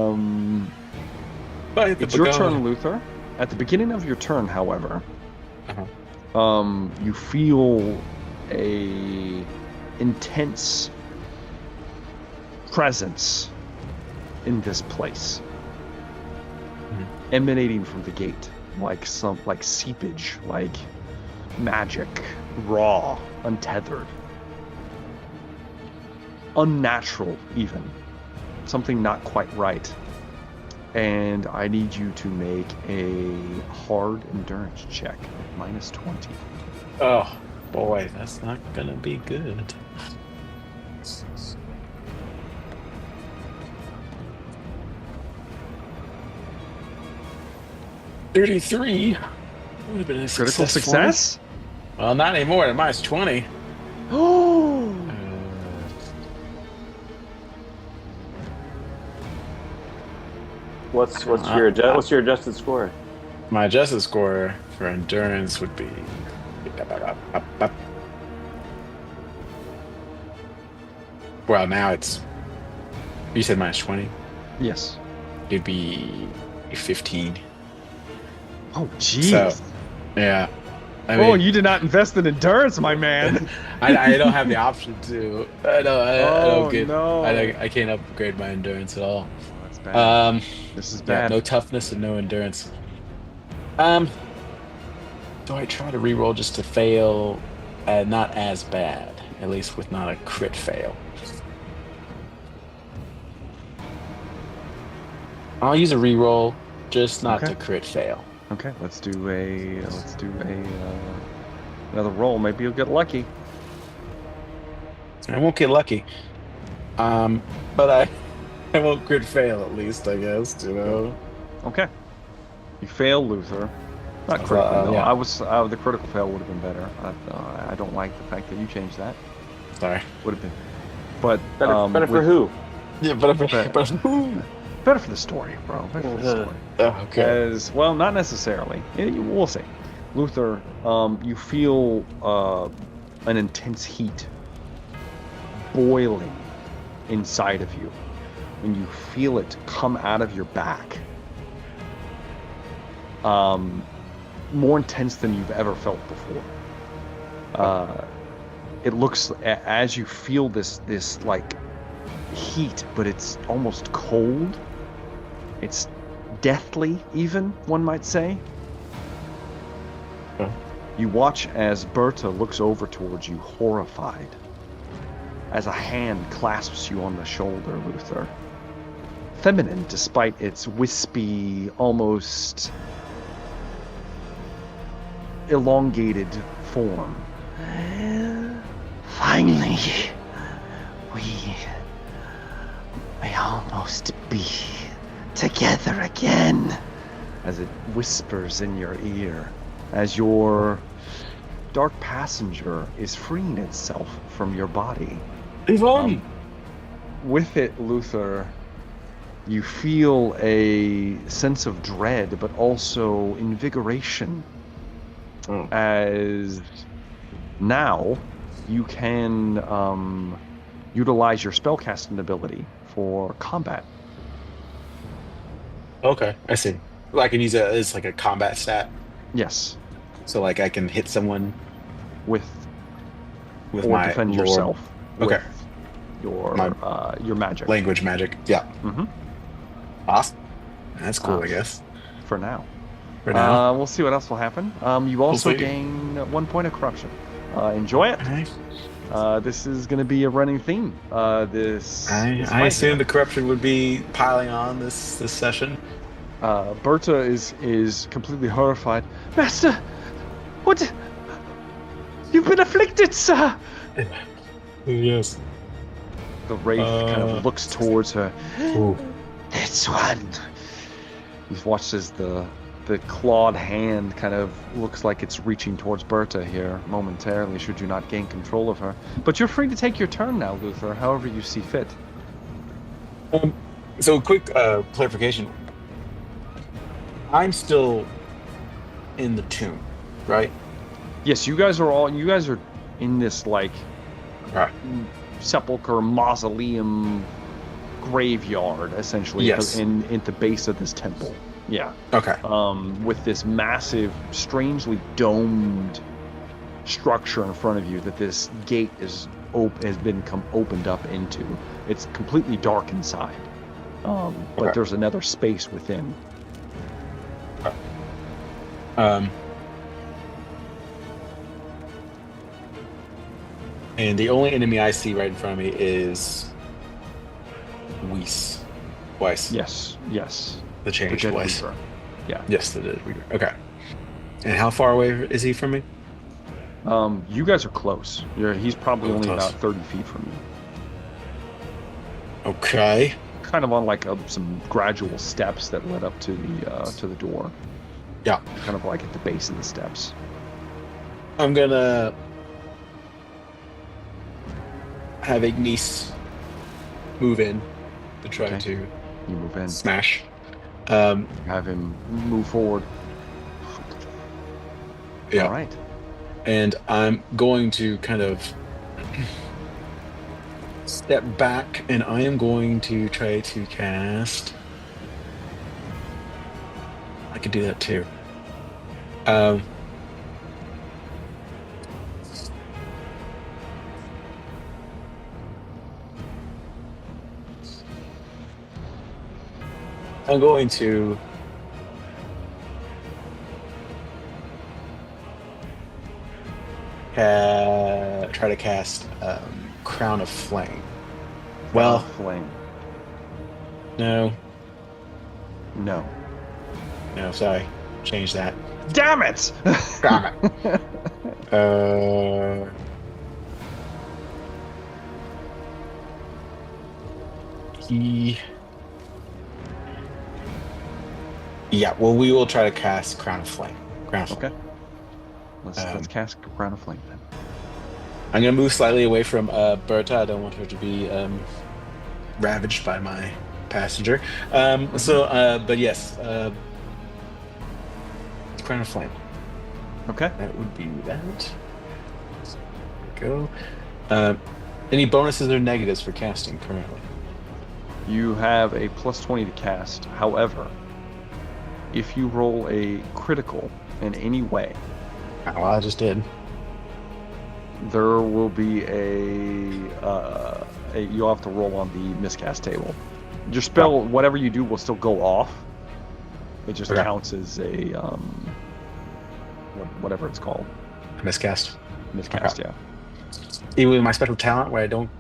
It's your turn, Luther. At the beginning of your turn, however, you feel a intense presence in this place, emanating from the gate, like seepage, like magic, raw, untethered, unnatural, even something not quite right. And I need you to make a hard endurance check at -20. Oh boy, that's not gonna be good. $33 would have been a Critical success? Well, not anymore. At -20. Oh. What's your adjusted score? My adjusted score for endurance would be. Well, now it's. You said -20. Yes. It'd be 15. Oh, jeez. So, yeah. I mean, you did not invest in endurance, my man. I don't have the option to. I don't get. No. I can't upgrade my endurance at all. That's bad. This is bad. No toughness and no endurance. Do I try to reroll just to fail? Not as bad, at least with not a crit fail. I'll use a reroll, just not to crit fail. Okay, let's do another roll. Maybe you'll get lucky. I won't get lucky. But I won't crit fail at least, I guess, you know. Okay. You fail, Luther. Not critical. No. Yeah. The critical fail would have been better. I don't like the fact that you changed that. Sorry. Would have been. But better for who? Yeah, better for who? Better for the story, bro. Better for the story. Okay. Well, not necessarily. We'll see. Luther, you feel an intense heat boiling inside of you, and you feel it come out of your back. More intense than you've ever felt before. It looks, as you feel this like heat, but it's almost cold. It's deathly, even, one might say. You watch as Berta looks over towards you, horrified, as a hand clasps you on the shoulder, Luther. Feminine, despite its wispy, almost elongated form. Finally, we almost be together again. As it whispers in your ear, as your dark passenger is freeing itself from your body. Yvonne! With it, Luther, you feel a sense of dread, but also invigoration. As now you can utilize your spellcasting ability for combat. Okay, I see. I can use it as like a combat stat. Yes, So like I can hit someone with with or my defend lore. yourself Okay. with My your magic. language magic. Yeah. Mm-hmm. Awesome. That's cool, I guess. For now. For now. We'll see what else will happen. You also gain 1 point of corruption. Enjoy it. Okay. This is going to be a running theme. I assume the corruption would be piling on this session. Berta is completely horrified. Master, what? You've been afflicted, sir. Yes. The wraith kind of looks towards her. This one. You've watched as the clawed hand kind of looks like it's reaching towards Berta here momentarily, should you not gain control of her. But you're free to take your turn now, Luther, however you see fit. So quick clarification. I'm still in the tomb, right? Yes, you guys are in this like sepulcher mausoleum graveyard essentially. Yes. in the base of this temple. Yeah. Okay. With this massive, strangely domed structure in front of you that this gate has been opened up into. It's completely dark inside, but there's another space within. And the only enemy I see right in front of me is Weiss. Yes. The changed dead Weiss. Weaver. Yeah. Yes, the dead Weaver. Okay. And how far away is he from me? You guys are close. He's probably only close. about 30 feet from you. Okay. Kind of on like some gradual steps that led up to the door. Yeah. Kind of like at the base of the steps. I'm gonna have Ignis move in to try to You move in. smash. Have him move forward. Yeah. All right. And I'm going to kind of step back, and I am going to try to cast. I could do that too. I'm going to try to cast Crown of Flame. Well, Flame. no, sorry. Change that. Damn it! Damn it. Yeah, well, we will try to cast Crown of Flame. Okay. Let's cast Crown of Flame then. I'm going to move slightly away from Berta. I don't want her to be ravaged by my passenger. But yes, Crown of Flame. Okay. That would be that. There we go. Any bonuses or negatives for casting currently? You have a plus 20 to cast. However, if you roll a critical in any way, Well, I just did. there will be you'll have to roll on the miscast table. Your spell, whatever you do, will still go off. It just counts as a whatever it's called. Miscast. Miscast, yeah. Even with my special talent, where I don't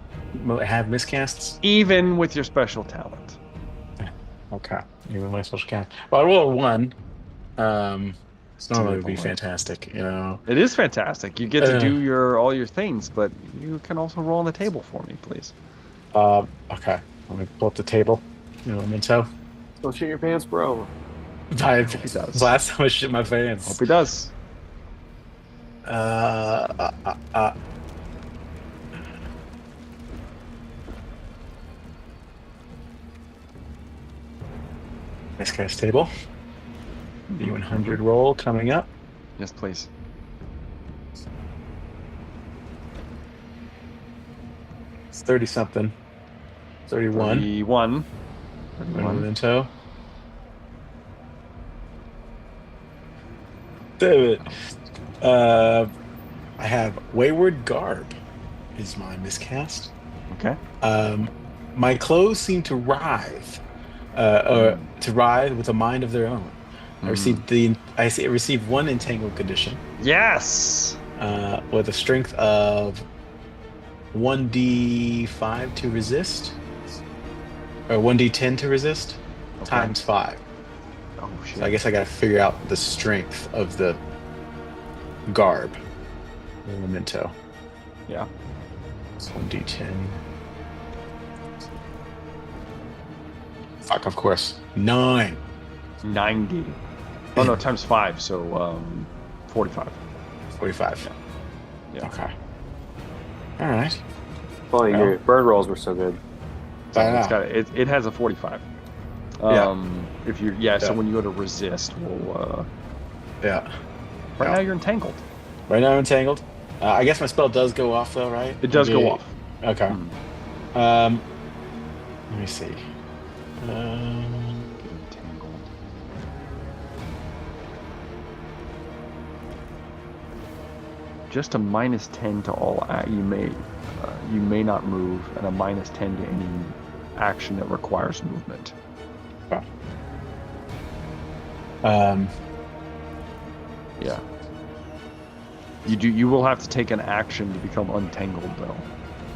have miscasts. Even with your special talent. Okay. Even with my special talent. Well, I rolled a 1. It's normally would be fantastic, you know. It is fantastic. You get to do all your things, but you can also roll on the table for me, please. Okay. Let me pull up the table. Memento. Don't shit your pants, bro. I He does. last time I shit my pants. Hope he does. Miscast table. The 100 roll coming up. Yes, please. It's 30 something. 31. 31. Memento. Damn it. I have Wayward Garb is my miscast. Okay. My clothes seem to writhe, or to writhe with a mind of their own. I received one entangled condition. Yes. With a strength of 1d5 to resist, or 1d10 to resist, times 5. Oh shit. So I guess I gotta figure out the strength of the garb, the memento. Yeah. 1d10. Fuck, of course. 9. 90. Oh no, times 5, so 45. 45. Yeah. Okay. All right. Boy, your bird rolls were so good. So it has a 45. If you so when you go to resist, we'll right now you're entangled. Right now I'm entangled. I guess my spell does go off though, right? It does go off. Okay. Let me see. Get entangled. Just a -10 to all. You may not move, and a -10 to any action that requires movement. Okay. Yeah. You will have to take an action to become untangled though.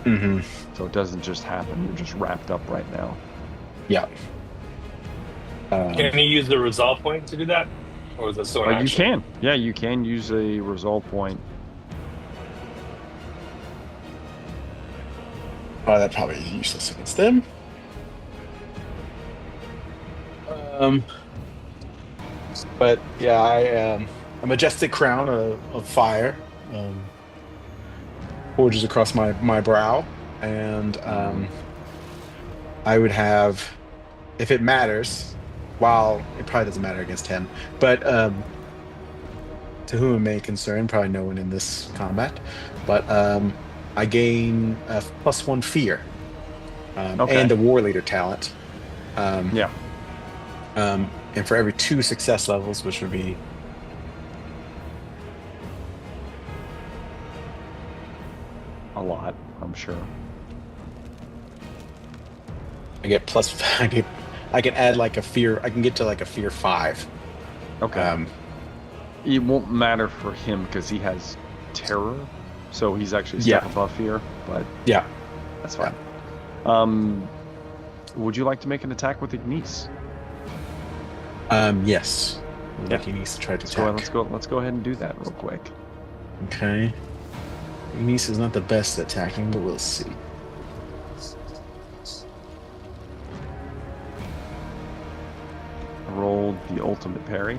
Mm-hmm. So it doesn't just happen. You're just wrapped up right now. Yeah. Can you use the resolve point to do that, or is it still an action? You can. Yeah, you can use a resolve point. Oh, that probably is useless against them. But yeah, a majestic crown of fire forges across my brow, and I would have, if it matters, while it probably doesn't matter against him, but to whom it may concern, probably no one in this combat, but I gain a +1 fear and a war leader talent. And for every 2 success levels, which would be a lot, I'm sure. I get I can add like a fear. I can get to like a fear 5. Okay. It won't matter for him because he has terror, so he's actually a step above fear. But yeah, that's fine. Would you like to make an attack with Ignis? Yes. Ignis to try to attack. Let's go ahead and do that real quick. Okay. Ignis is not the best at attacking, but we'll see. Rolled the ultimate parry.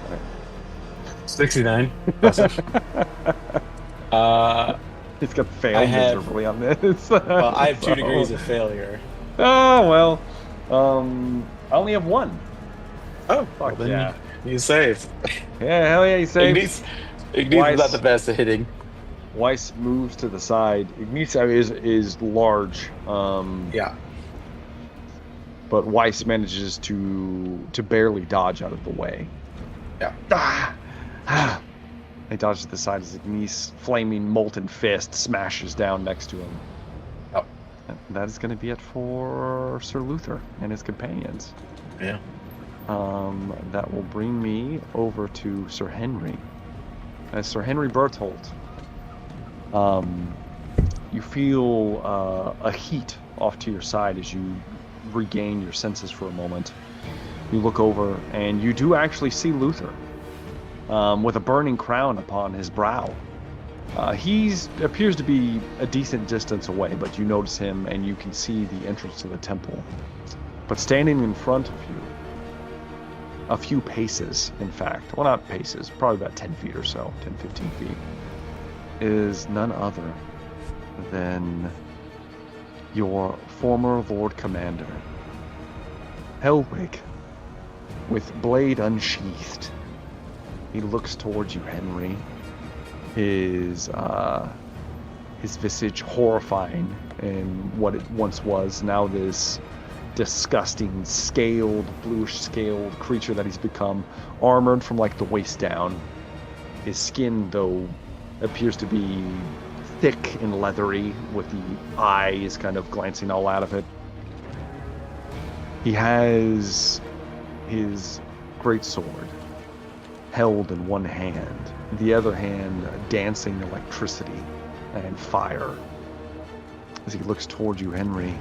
Right. 69. It's got failed miserably on this. Well, I have 2 degrees of failure. Oh well. I only have 1. Oh, fuck, well, then he's safe. Yeah, hell yeah, he's safe. Ignis is not the best at hitting. Weiss moves to the side. Ignis is large. But Weiss manages to barely dodge out of the way. Yeah. He dodges to the side as Ignis' flaming molten fist smashes down next to him. Oh. And that is going to be it for Sir Luther and his companions. Yeah. That will bring me over to Sir Henry. As Sir Henry Berthold, you feel a heat off to your side as you regain your senses for a moment. You look over and you do actually see Luther with a burning crown upon his brow. He appears to be a decent distance away, but you notice him and you can see the entrance to the temple. But standing in front of you, a few paces, in fact, well, not paces, probably about 10 feet or so, 10, 15 feet, is none other than your former Lord Commander, Helwig, with blade unsheathed. He looks towards you, Henry, his visage horrifying in what it once was, now this disgusting scaled, bluish scaled creature that he's become, armored from like the waist down. His skin, though, appears to be thick and leathery, with the eyes kind of glancing all out of it. He has his greatsword held in one hand, the other hand dancing electricity and fire. As he looks toward you, Henry,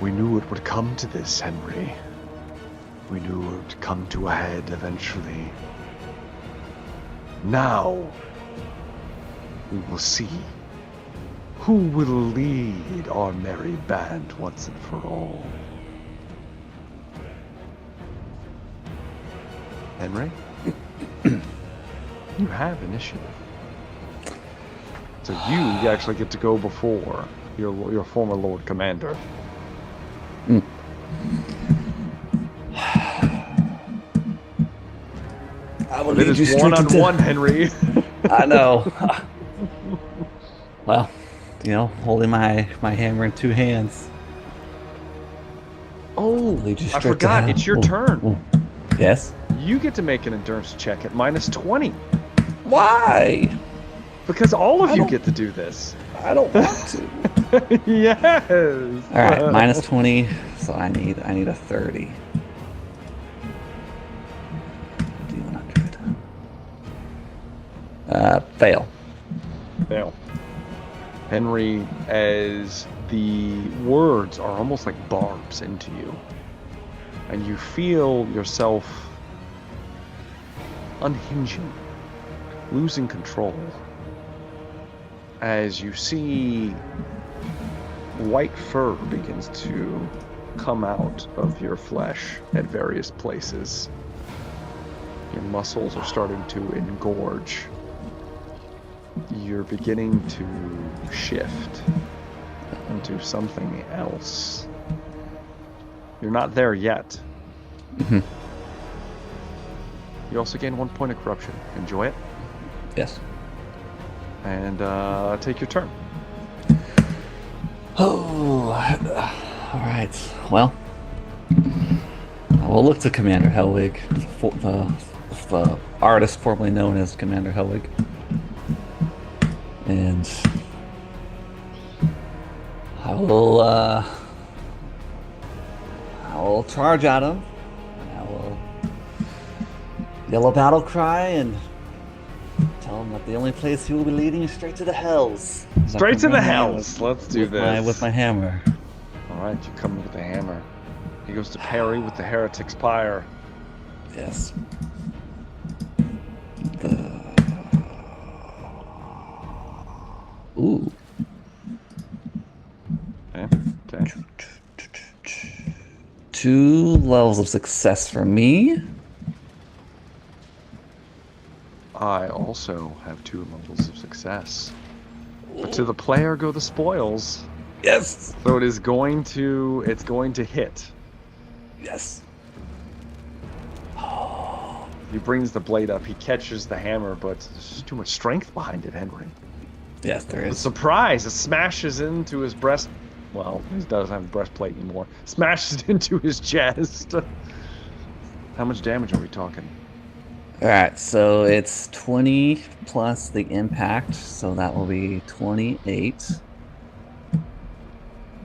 we knew it would come to this, Henry. We knew it would come to a head eventually. Now, we will see who will lead our merry band once and for all. Henry, you have initiative. So you actually get to go before your former Lord Commander. I will It lead you is straight one-on-one, into... Henry. I know. Well, holding my hammer in two hands. Oh, Lead you I straight to forgot. hell. It's your Ooh, turn. ooh. Yes? You get to make an endurance check at -20. Why? Because all of I you don't- get to do this. I don't want to. Yes. All right, -20, so I need a 30. D100. Fail. Fail. Henry, as the words are almost like barbs into you, and you feel yourself unhinging, losing control, as you see white fur begins to come out of your flesh at various places. Your muscles are starting to engorge. You're beginning to shift into something else. You're not there yet. Mm-hmm. You also gain 1 point of corruption. Enjoy it. Yes. And take your turn. Oh, all right. Well, I will look to Commander Hellwig, the artist formerly known as Commander Hellwig, and I will charge at him. And I will yell a battle cry and tell him that the only place he will be leading is straight to the hells. Straight to the hells. Let's do this. With my hammer. All right, you come with the hammer. He goes to parry with the heretic's pyre. Yes. Ooh. Okay. 2 levels of success for me. I also have 2 levels of success. But to the player go the spoils. Yes. So it's going to hit. Yes. He brings the blade up. He catches the hammer, but there's just too much strength behind it, Henry. Yes, there The is. surprise! It smashes into his breast. Well, he doesn't have a breastplate anymore. Smashes into his chest. How much damage are we talking? All right, so it's 20 plus the impact, so that will be 28.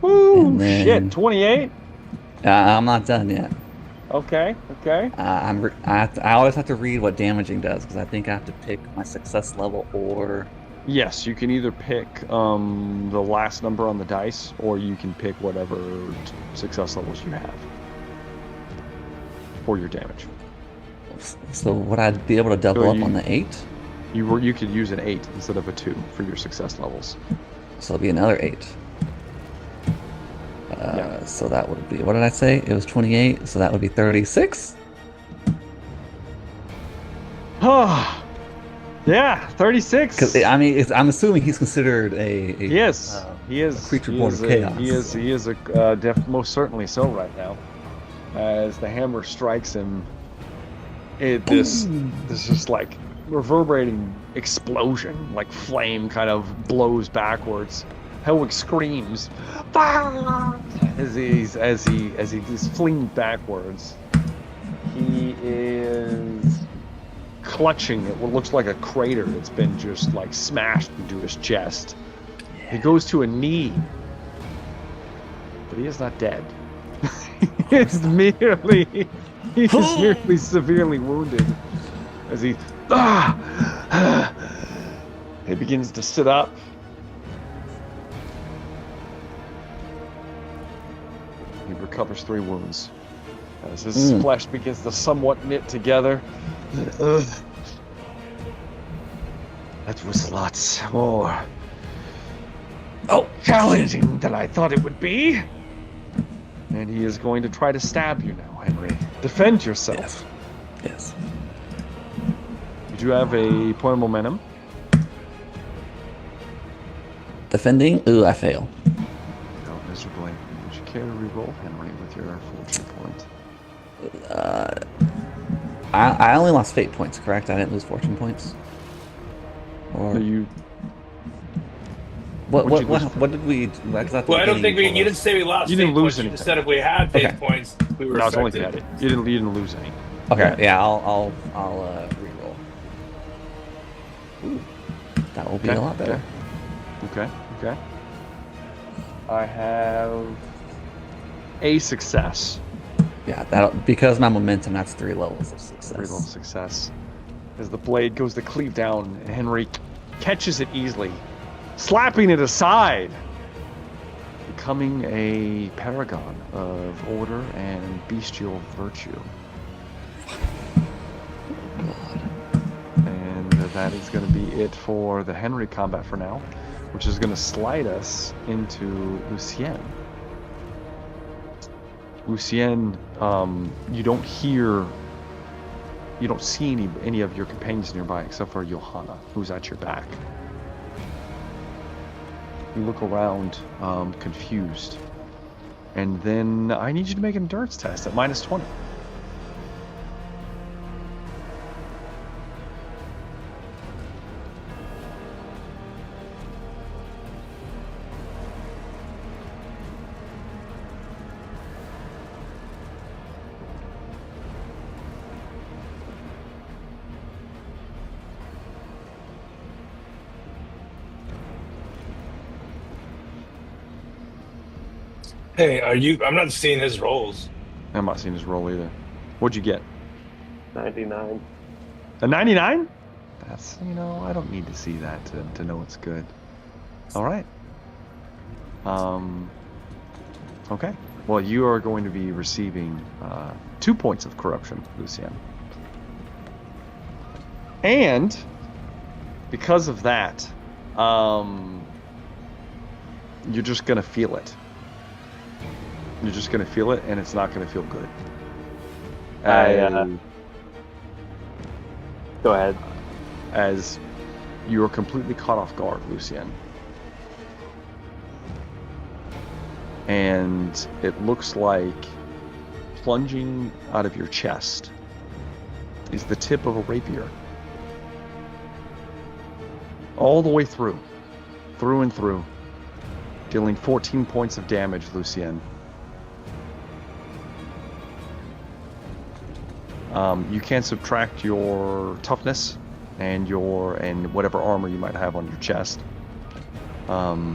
Woo! And then- Shit, 28? I'm not done yet. Okay. I always have to read what damaging does because I think I have to pick my success level or. Yes, you can either pick the last number on the dice, or you can pick whatever success levels you have for your damage. So would I be able to double So up you- on the 8? You could use an 8 instead of a 2 for your success levels. So it'll be another 8. Yeah. So that would be, what did I say? It was 28, so that would be 36. Yeah, 36. Because I mean, I'm assuming he's considered a Yes, he is a creature he born is of a- chaos. He is a most certainly so right now. As the hammer strikes him, this just like reverberating explosion, like flame, kind of blows backwards, Helwig screams as he's fleeing backwards. He is clutching at what looks like a crater that's been just like smashed into his chest. He goes to a knee, but he is not dead. He's merely severely wounded as he begins to sit up. He recovers 3 wounds as his flesh begins to somewhat knit together. That was lots more challenging than I thought it would be. And he is going to try to stab you now, Henry. Defend yourself. Yes. You do have a point of momentum. Defending? Ooh, I fail. Oh, miserably. Would you care to reroll, Henry, with your fortune point? I only lost fate points, correct? I didn't lose fortune points. Or You. what did we? Well, I don't think you didn't say we lost. You didn't fate lose points. You anything. just said if we had fate Okay. points, we were No, it's only if affected. you had it. You didn't lose any. Okay, yeah, I'll reroll. Ooh, that will be a lot better. Okay. I have a success. Yeah, that because my momentum, that's 3 levels of success. 3 level success. As the blade goes to cleave down, Henry catches it easily, slapping it aside, becoming a paragon of order and bestial virtue. And that is going to be it for the Henry combat for now, which is going to slide us into Lucien. Lucien, you don't see any of your companions nearby except for Johanna, who's at your back. You look around, confused. And then I need you to make an endurance test at -20. Hey, I'm not seeing his rolls. I'm not seeing his roll either. What'd you get? 99. A 99? That's, I don't need to see that to know it's good. All right. Okay. Well, you are going to be receiving 2 points of corruption, Lucien. And because of that, you're just going to feel it. You're just going to feel it, and it's not going to feel good. Go ahead. As you are completely caught off guard, Lucien. And it looks like plunging out of your chest is the tip of a rapier. All the way through and through, dealing 14 points of damage, Lucien. You can subtract your toughness and whatever armor you might have on your chest. But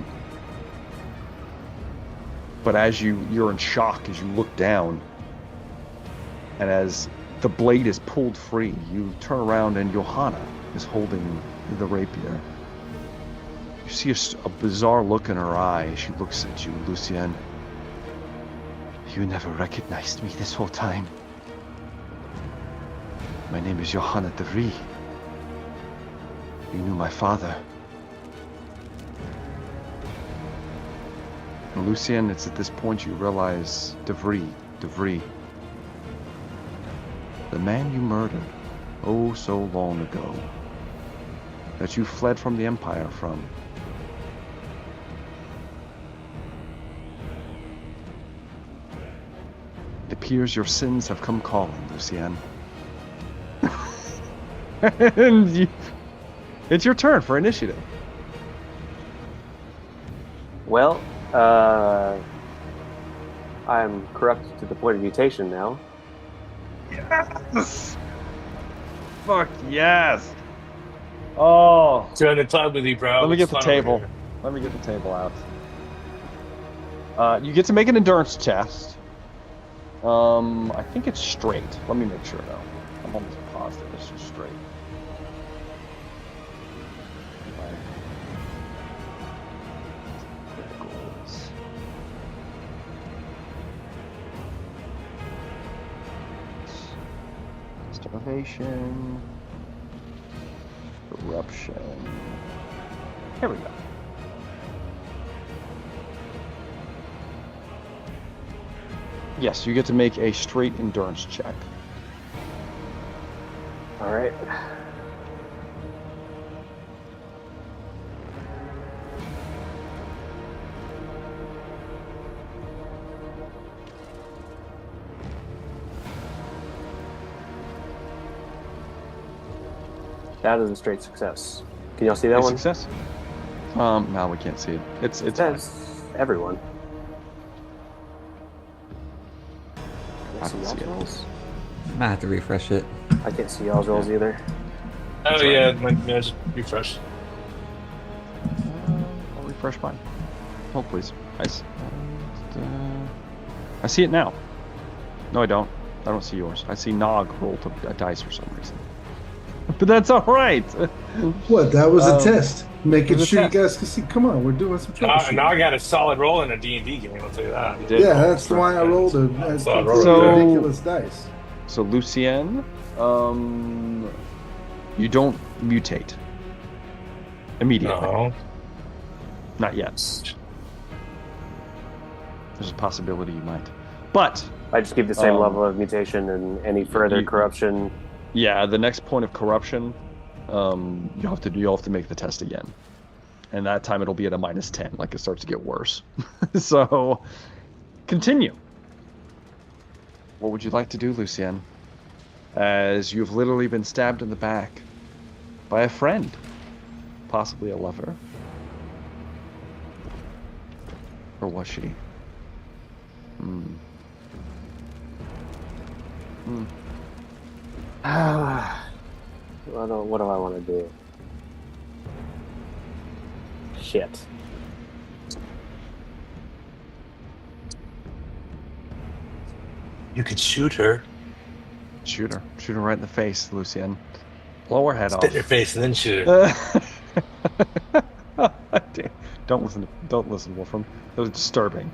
as you're in shock as you look down, and as the blade is pulled free, you turn around and Johanna is holding the rapier. You see a bizarre look in her eye as she looks at you, Lucien. You never recognized me this whole time. My name is Johanna de Vries. You knew my father. And Lucien, it's at this point you realize De Vries. The man you murdered, oh so long ago, that you fled from the Empire from. It appears your sins have come calling, Lucien. And it's your turn for initiative. Well, I'm corrupted to the point of mutation now. Yes! Fuck yes! Oh! Join the club with you, bro. Let me It's get the fun over table. here. Let me get the table out. You get to make an endurance test. I think it's straight. Let me make sure though. I'm almost positive it's just straight. Criticals. Starvation. Corruption. Here we go. Yes, you get to make a straight endurance check. All right. That is a straight success. Can y'all see that A one? success? No, we can't see it. It's fine. That's everyone. I Can can I see see y'all's it. rolls? Might have to refresh it. I can't see y'all's rolls either. Oh, That's right. yeah. My just refresh. I'll refresh mine. Hold, please. Nice. I see it now. No, I don't. I don't see yours. I see Nog roll a dice for some reason. But that's all right. What? That was a Um, test. Making it was a sure you test. guys can see. Come on, we're doing some troubleshooting. Now I got a solid roll in a D&D game, I'll tell you that. You did. Yeah, that's why I rolled a That's a completely roll. ridiculous dice. So Lucien, you don't mutate immediately. No. Not yet. There's a possibility you might, but I just keep the same level of mutation, and any further corruption. yeah, the next point of corruption, you'll have to make the test again, and that time it'll be at a -10. Like it starts to get worse. So continue. What would you like to do, Lucien? As you've literally been stabbed in the back by a friend, possibly a lover, or was she? What do I want to do? Shit. You could shoot her. Shoot her right in the face, Lucien. Blow her head Spit in off. her face and then shoot her. Don't listen, Wolfram. That was disturbing.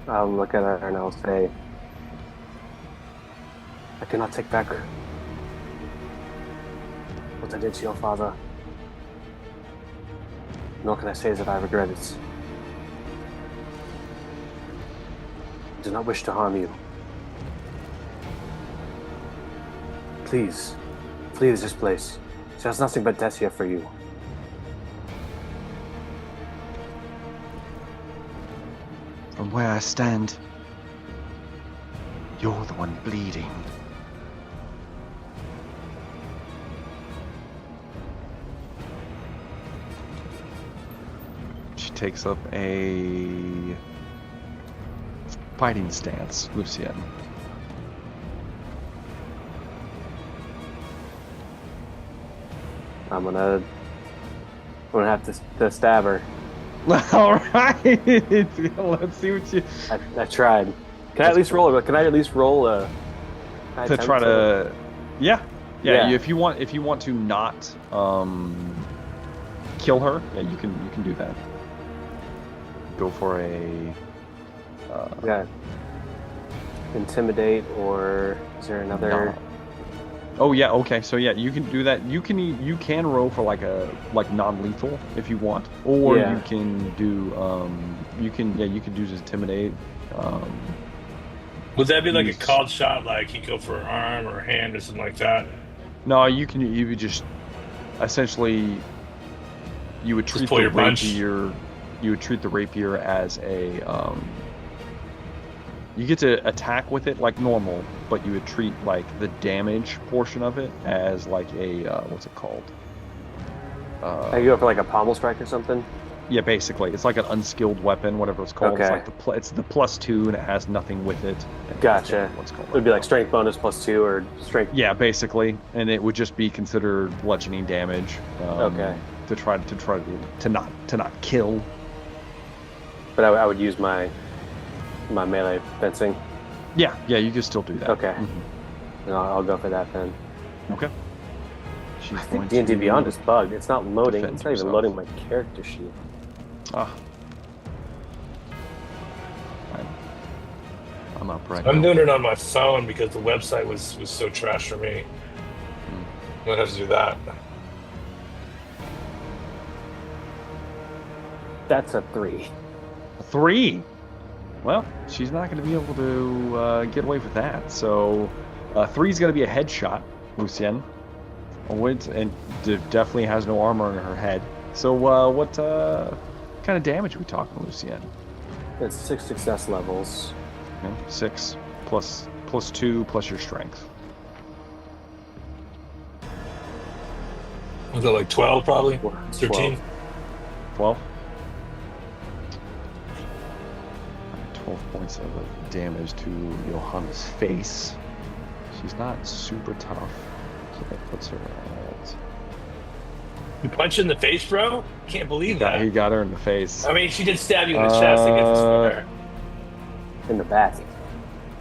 I'll look at her and I'll say, I cannot take back what I did to your father. Nor can I say that I regret it. I do not wish to harm you. Please, flee this place. There's nothing but death here for you. From where I stand, you're the one bleeding. She takes up a fighting stance, Lucien. I'm gonna have to stab her. All right, let's see what you I tried. Can I at least roll? Can I at least roll a? to try to. Yeah. Yeah. If you want to not kill her, yeah, you can do that. Go for a. Yeah. Intimidate, or is there another? No. Oh yeah, okay. So yeah, you can do that. You can roll for like non-lethal if you want, or Yeah. you can do you can do just intimidate. Would that be like a Use- called shot, like you go for an arm or a hand or something like that? No, you would just essentially you would treat pull the your punch? rapier. You would treat the rapier as a you get to attack with it like normal, but you would treat like the damage portion of it as like a what's it called? I go for like a pommel strike or something. Yeah, basically, it's like an unskilled weapon, whatever it's called. Okay. It's like it's the +2 and it has nothing with it. Gotcha. What's called? It would be like strength bonus +2 or strength. Yeah, basically, and it would just be considered bludgeoning damage. Okay. To try to not kill. But I would use my melee fencing. Yeah, you can still do that. Okay. Mm-hmm. No, I'll go for that then. Okay. She's I think D&D Beyond is bugged. It's not loading. It's not even loading my character sheet. Ah. I'm up right I'm now. doing it on my phone because the website was so trash for me. I'm gonna have to do that. That's a 3. A 3. Well, she's not going to be able to get away with that. So, 3 is going to be a headshot, Lucien. And definitely has no armor on her head. So, what kind of damage are we talking, Lucien? It's 6 success levels. Okay, 6 plus 2 plus your strength. Was it like 12 probably? 13? 12? 12 points of damage to Johanna's face. She's not super tough. So that puts her at... You punch in the face, bro? Can't believe that. He got her in the face. I mean, she did stab you in the chest. I guess it's fair. In the back.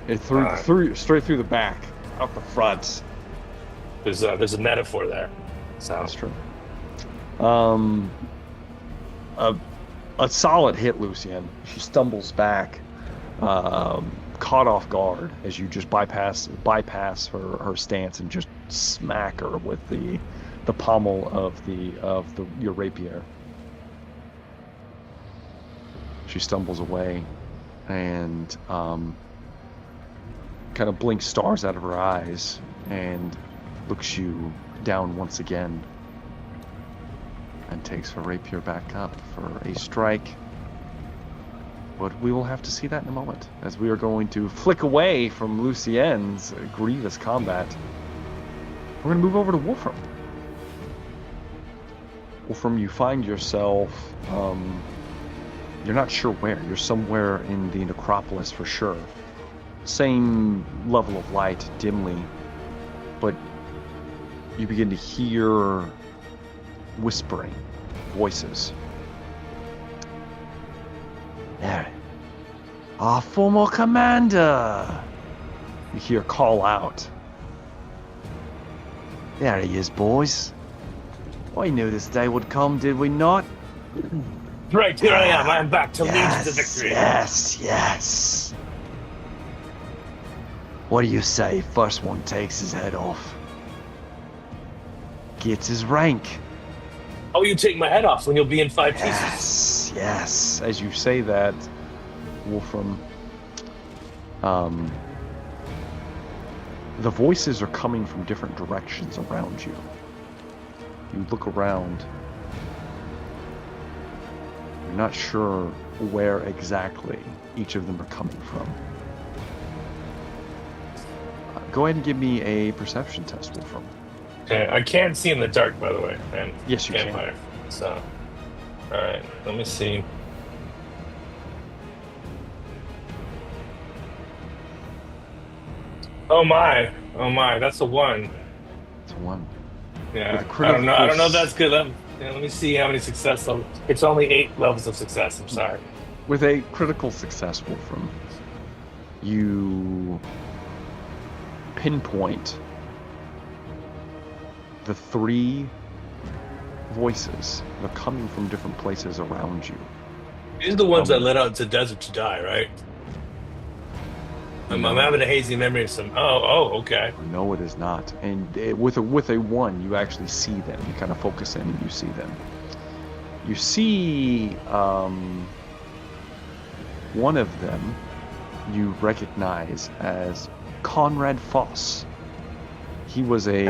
It threw straight through the back, out the front. There's a metaphor there. So. That's true. A solid hit, Lucien. She stumbles back, caught off guard as you just bypass her stance and just smack her with the pommel of your rapier. She stumbles away and kind of blinks stars out of her eyes and looks you down once again and takes her rapier back up for a strike. But we will have to see that in a moment, as we are going to flick away from Lucien's grievous combat. We're going to move over to Wolfram. Wolfram, you find yourself, you're not sure where. You're somewhere in the necropolis for sure. Same level of light, dimly, but you begin to hear whispering voices. There. Our former commander! You hear call out. There he is, boys. We knew this day would come, did we not? Right, here I am. I am back to lead to the victory. Yes. What do you say? First one takes his head off. Gets his rank. Oh, you take my head off when you'll be in 5 pieces. Yes. As you say that, Wolfram, the voices are coming from different directions around you. You look around. You're not sure where exactly each of them are coming from. Go ahead and give me a perception test, Wolfram. Okay, I can't see in the dark, by the way. And Yes, you can. vampire. So, all right, let me see. Oh my, that's a 1. It's a 1. Yeah, With a I don't know if critical that's good. Let me see how many success levels. It's only 8 levels of success. I'm sorry. With a critical success, Wolfram, you pinpoint the 3 voices that are coming from different places around you. These are the ones that led out to desert to die, right? I'm having a hazy memory of some. Oh, okay. No, it is not. And with a 1, you actually see them. You kind of focus in and you see them. You see one of them you recognize as Conrad Foss. He was a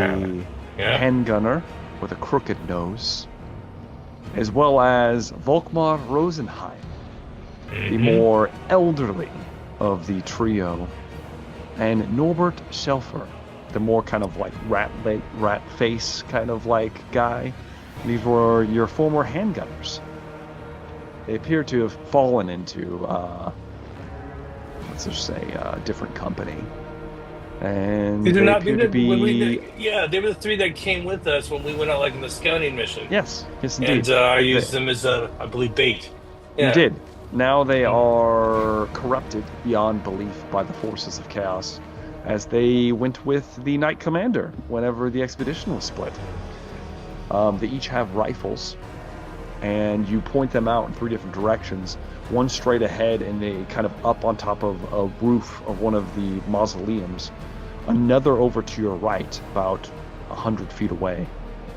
handgunner with a crooked nose, as well as Volkmar Rosenheim, the more elderly of the trio, and Norbert Shelfer, the more kind of like rat face kind of like guy. These were your former handgunners. They appear to have fallen into, let's just say, a different company. And These are they not appear to be... they were the 3 that came with us when we went out like in the scouting mission. Yes, indeed. And I used them as I believe, bait. Yeah. You did. Now they are corrupted beyond belief by the forces of chaos, as they went with the Knight Commander whenever the expedition was split. They each have rifles, and you point them out in 3 different directions. One straight ahead and they kind of up on top of a roof of one of the mausoleums. Another over to your right, about 100 feet away.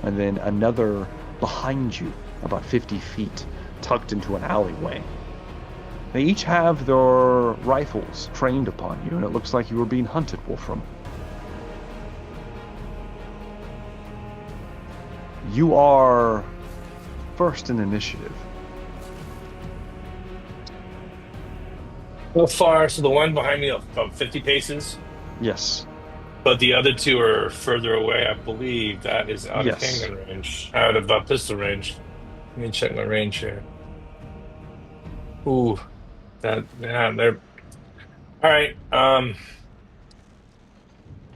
And then another behind you, about 50 feet, tucked into an alleyway. They each have their rifles trained upon you, and it looks like you were being hunted, Wolfram. You are first in initiative. So far, so the one behind me about 50 paces, Yes. but the other 2 are further away. I believe that is out of handgun range, out of pistol range. Let me check my range here. Ooh, they're all right.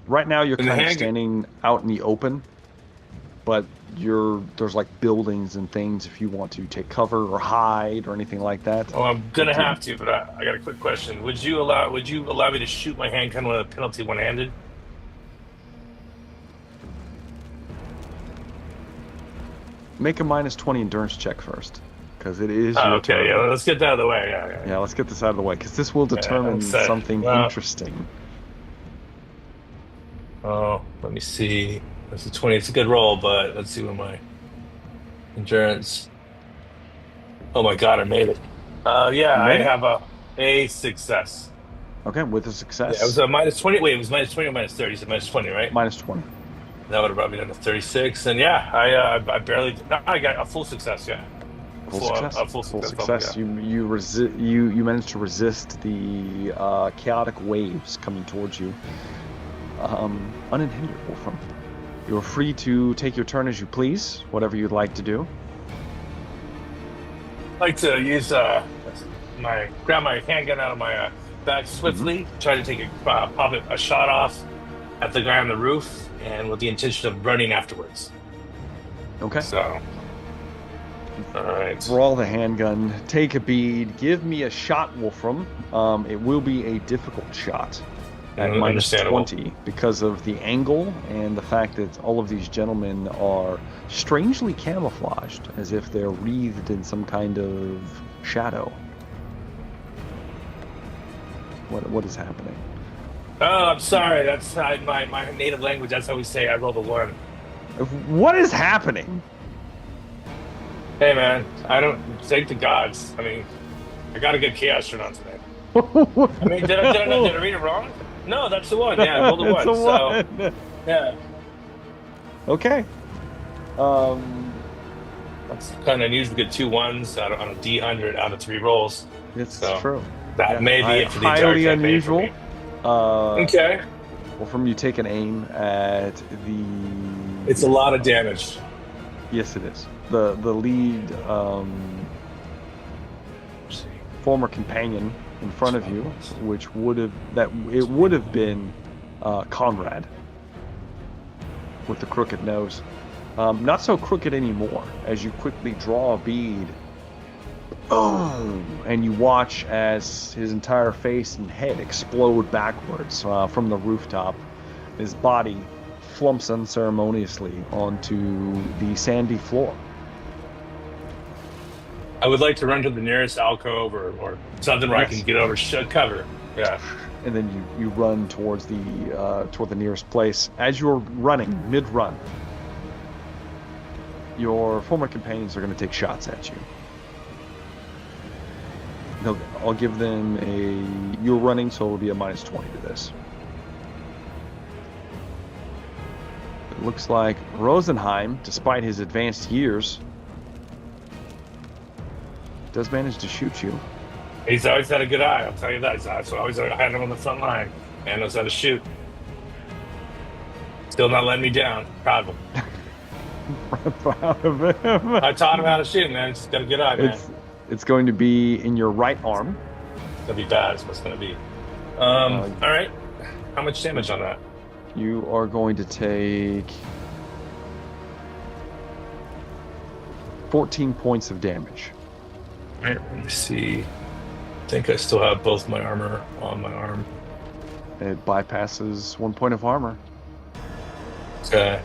Right now you're And the kind of hand- standing out in the open, but there's like buildings and things if you want to take cover or hide or anything like that. Oh, I'm gonna have to, but I got a quick question. Would you allow me to shoot my handgun with a penalty one-handed? Make a -20 endurance check first, because it is your turn. Okay, yeah, let's get that out of the way. Yeah. Yeah, let's get this out of the way, because this will determine I'm set. something interesting. Oh, let me see. That's a 20. It's a good roll, but let's see what my endurance. Oh my God, I made it. Yeah, You I made it? have a success. Okay, with a success. Yeah, it was a -20. Wait, it was -20 or -30? So -20, right? -20. That would have brought me down to 36. And yeah, I barely. No, I got a full success. Yeah, Full success. A full success. Yeah. You managed to resist the chaotic waves coming towards you, uninhibited, Wolfram. You're free to take your turn as you please, whatever you'd like to do. I like to use grab my handgun out of my bag swiftly, try to take a shot off at the guy on the roof, and with the intention of running afterwards. Okay. So, all right. Draw the handgun, take a bead, give me a shot, Wolfram. It will be a difficult shot at -20 because of the angle and the fact that all of these gentlemen are strangely camouflaged, as if they're wreathed in some kind of shadow. What is happening? Oh, I'm sorry. That's my native language. That's how we say I rolled a 1. What is happening? Hey, man, I don't thank the gods. I mean, I got a good chaos turn on today. I mean, did I read it wrong? No, that's the one. Yeah, I rolled a 1. It's a So, 1. yeah. Okay. That's kind of unusual to get 2 1s on a D100 out of 3 rolls. It's true. That may be it for the highly entire campaign unusual. for me. Okay. Wolfram, you take an aim at the... It's a lot of damage. Yes, it is. The lead former companion in front of you, which would have been Conrad with the crooked nose. Not so crooked anymore, as you quickly draw a bead. Boom! And you watch as his entire face and head explode backwards from the rooftop. His body flumps unceremoniously onto the sandy floor. I would like to run to the nearest alcove or something where I can get over cover. Yeah. And then you run towards the nearest place. As you're running, mid-run, your former companions are going to take shots at you. I'll give them you're running, so it'll be a -20 to this. It looks like Rosenheim, despite his advanced years, does manage to shoot you. He's always had a good eye, I'll tell you that. So I always had him on the front line. Man knows how to shoot. Still not letting me down. Proud of him. Proud of him. I taught him how to shoot, man. Just got a good eye, man. It's going to be in your right arm. It's gonna be bad. Is what's gonna be. All right. How much damage on that? You are going to take 14 points of damage. All right. Let me see. I think I still have both my armor on my arm. It bypasses 1 point of armor. Okay.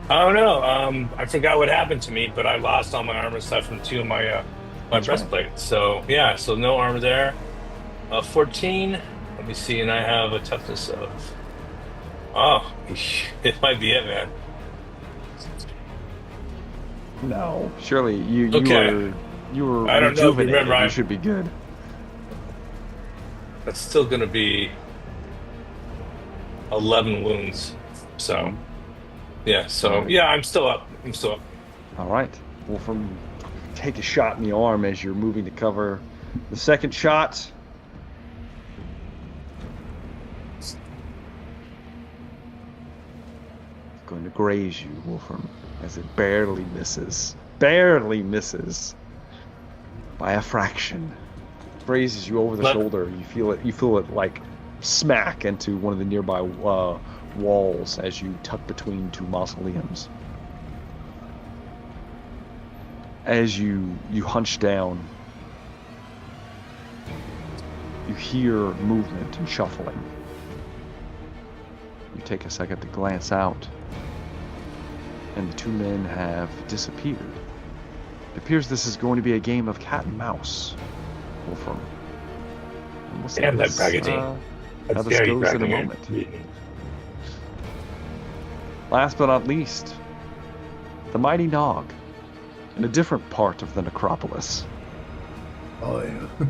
I don't know. I forgot what happened to me, but I lost all my armor aside from 2 of my breastplates. So yeah, so no armor there. 14. Let me see, and I have a toughness of. Oh, it might be it, man. No, surely you Okay. were I don't know, but rejuvenated. remember, You should be good. That's still gonna be 11 wounds. So yeah, I'm still up. All right. Wolfram, take a shot in the arm as you're moving to cover the second shot. Going to graze you, Wolfram, as it barely misses by a fraction. Grazes you over the shoulder. You feel it like smack into one of the nearby walls as you tuck between 2 mausoleums. As you hunch down, you hear movement and shuffling. You take a second to glance out, and the 2 men have disappeared. It appears this is going to be a game of cat and mouse, Wolfram. And we'll see Damn that how braggadine. That's this very goes in a braggadine. moment. Last but not least, the mighty Nog, in a different part of the necropolis. Oh, yeah.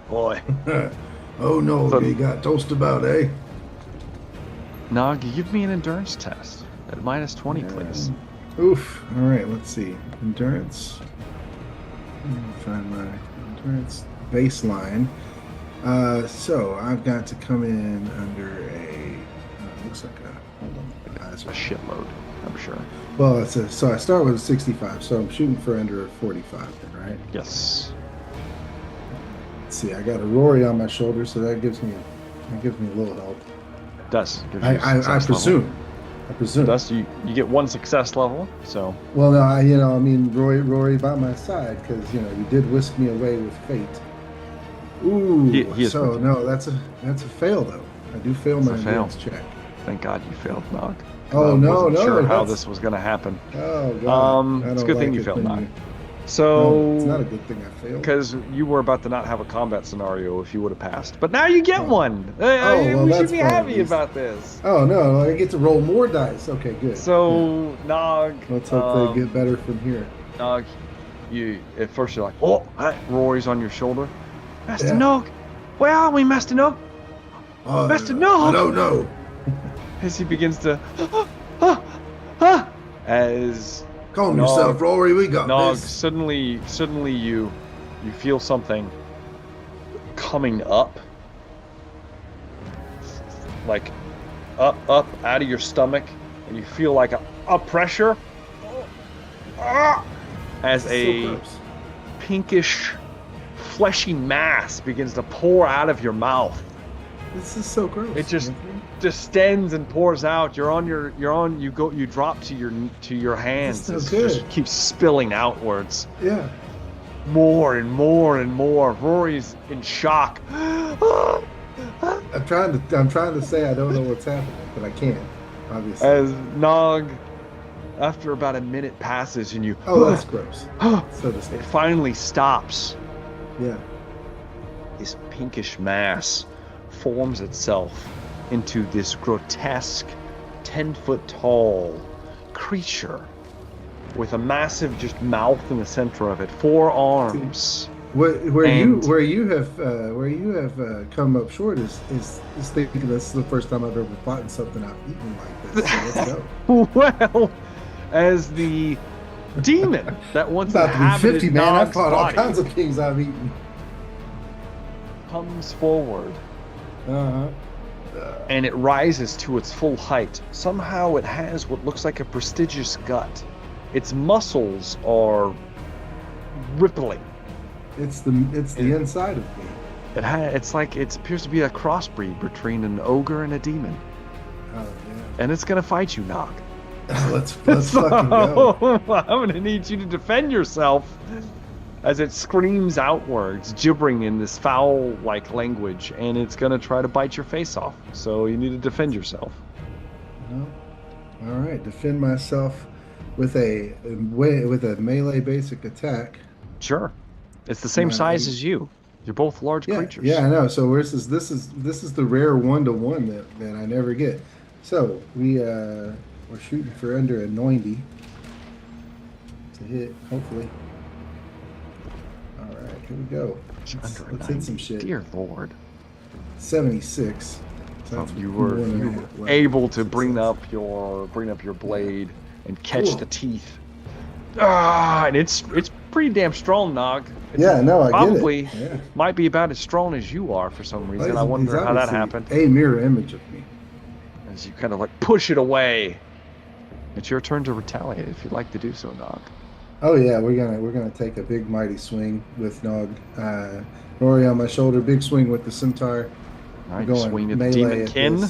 Boy. Oh, no, So- you got toast about, eh? Nog, give me an endurance test at -20, please. Oof. All right, let's see. Endurance. Let me find my endurance baseline. So I've got to come in under a. Looks like a. Hold on, my eyes A are. shitload, I'm sure. Well, so I start with a 65, so I'm shooting for under a 45, then, right? Yes. Let's see. I got a Rory on my shoulder, so that gives me a little help. It does. Gives you a I success level. presume. I presume. Thus, you get 1 success level, so Well, no, I mean, Rory by my side, because you did whisk me away with fate. Ooh, He is so pretty- no, that's a fail though. I do fail It's my a fail. endurance check. thank God you failed, Nog. Oh, I no, wasn't sure how that's- this was going to happen. Oh God, I It's a don't good thing like you it failed, when Nog. you- So, No, it's not a good thing I failed. because you were about to not have a combat scenario if you would have passed, but now you get Oh. one. Well, We should that's be fine, at happy least. about this. Oh no, I get to roll more dice. Okay, good. So, Nog, let's hope they get better from here. Nog, you at first you're like, oh, Rory's on your shoulder. Master Yeah. Nog, where are we, Master Nog? Master I Nog! don't know. As he begins to, as Calm Nog- yourself, Rory. We got Nog, this. suddenly you feel something coming up, like up out of your stomach, and you feel like a pressure as So a gross. pinkish, fleshy mass begins to pour out of your mouth. This is so gross. It just Anthony. distends and pours out. You drop to your hands. This is It so just good. keeps spilling outwards. Yeah. More and more and more. Rory's in shock. I'm trying to say I don't know what's happening, but I can't. Obviously. As Nog, after about a minute passes and you, Oh, that's gross. So to it speak. finally stops. Yeah. This pinkish mass forms itself into this grotesque 10-foot tall creature with a massive just mouth in the center of it, 4 arms. Where And- you have come up short is thinking that's the first time I've ever fought in something I've eaten like this. So let's go. Well, as the demon that once About to be inhabited 50, man. I've Nog's fought all body kinds of things I've eaten. comes forward Uh-huh. And it rises to its full height. Somehow it has what looks like a prestigious gut. Its muscles are rippling. It's the inside of me. It appears to be a crossbreed between an ogre and a demon. Oh yeah. And it's gonna fight you, Nog. Let's fucking go. I'm gonna need you to defend yourself as it screams outwards, gibbering in this foul-like language, and it's gonna try to bite your face off. So you need to defend yourself. No. All right, defend myself with a melee basic attack. Sure, it's the same size as you. You're both large creatures. Yeah, I know. So this is the rare 1-to-1 that I never get. So we're shooting for under a 90 to hit, hopefully. All right, here we go. Let's hit some shit. Dear Lord. 76. So you were able to bring up your blade and catch the teeth. And it's pretty damn strong, Nog. Probably get it. Might be about as strong as you are for some reason. I wonder how that happened. A mirror image of me. As you kind of like push it away. It's your turn to retaliate if you'd like to do so, Nog. Oh yeah, we're gonna take a big mighty swing with Nog. Rory on my shoulder, big swing with the centaur. All right, swing at the demon kin.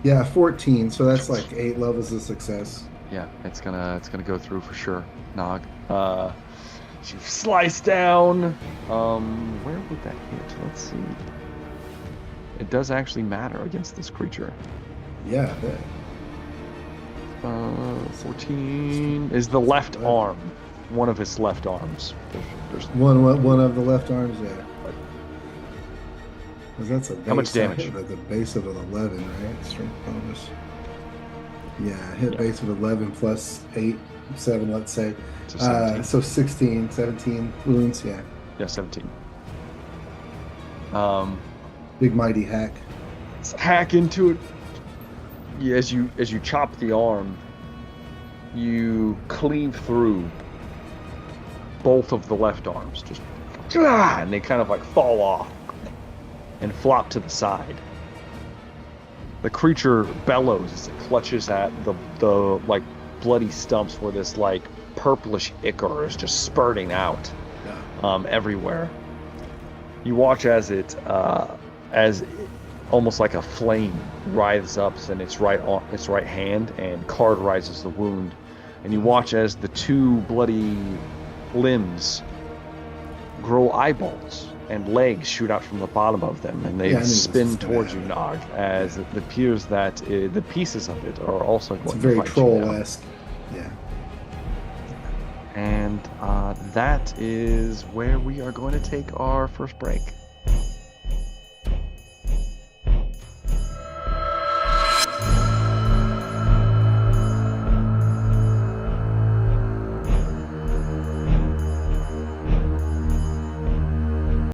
Yeah, 14. So that's like 8 levels of success. Yeah, it's gonna go through for sure, Nog. You slice down. Where would that hit? Let's see. It does actually matter against this creature. Yeah. 14 is the left arm. One of his left arms. There's one of the left arms. Yeah. Because that's a base. How much damage? At the base of an 11, right? Strength bonus. Yeah, hit base of 11 plus 8, 7, let's say. So 16, 17 wounds, yeah. Yeah, 17. Big mighty hack. Let's hack into it. Yeah, as you chop the arm, you cleave through both of the left arms. Just and they kind of like fall off and flop to the side. The creature bellows as it clutches at the like bloody stumps where this like purplish ichor is just spurting out everywhere. You watch as it almost like a flame writhes up in its right hand and cauterizes the wound, and you watch as the two bloody limbs grow eyeballs and legs shoot out from the bottom of them, and they spin towards you, Nog, as it appears that the pieces of it are also going to fight you. It's very troll-esque. Yeah. And that is where we are going to take our first break.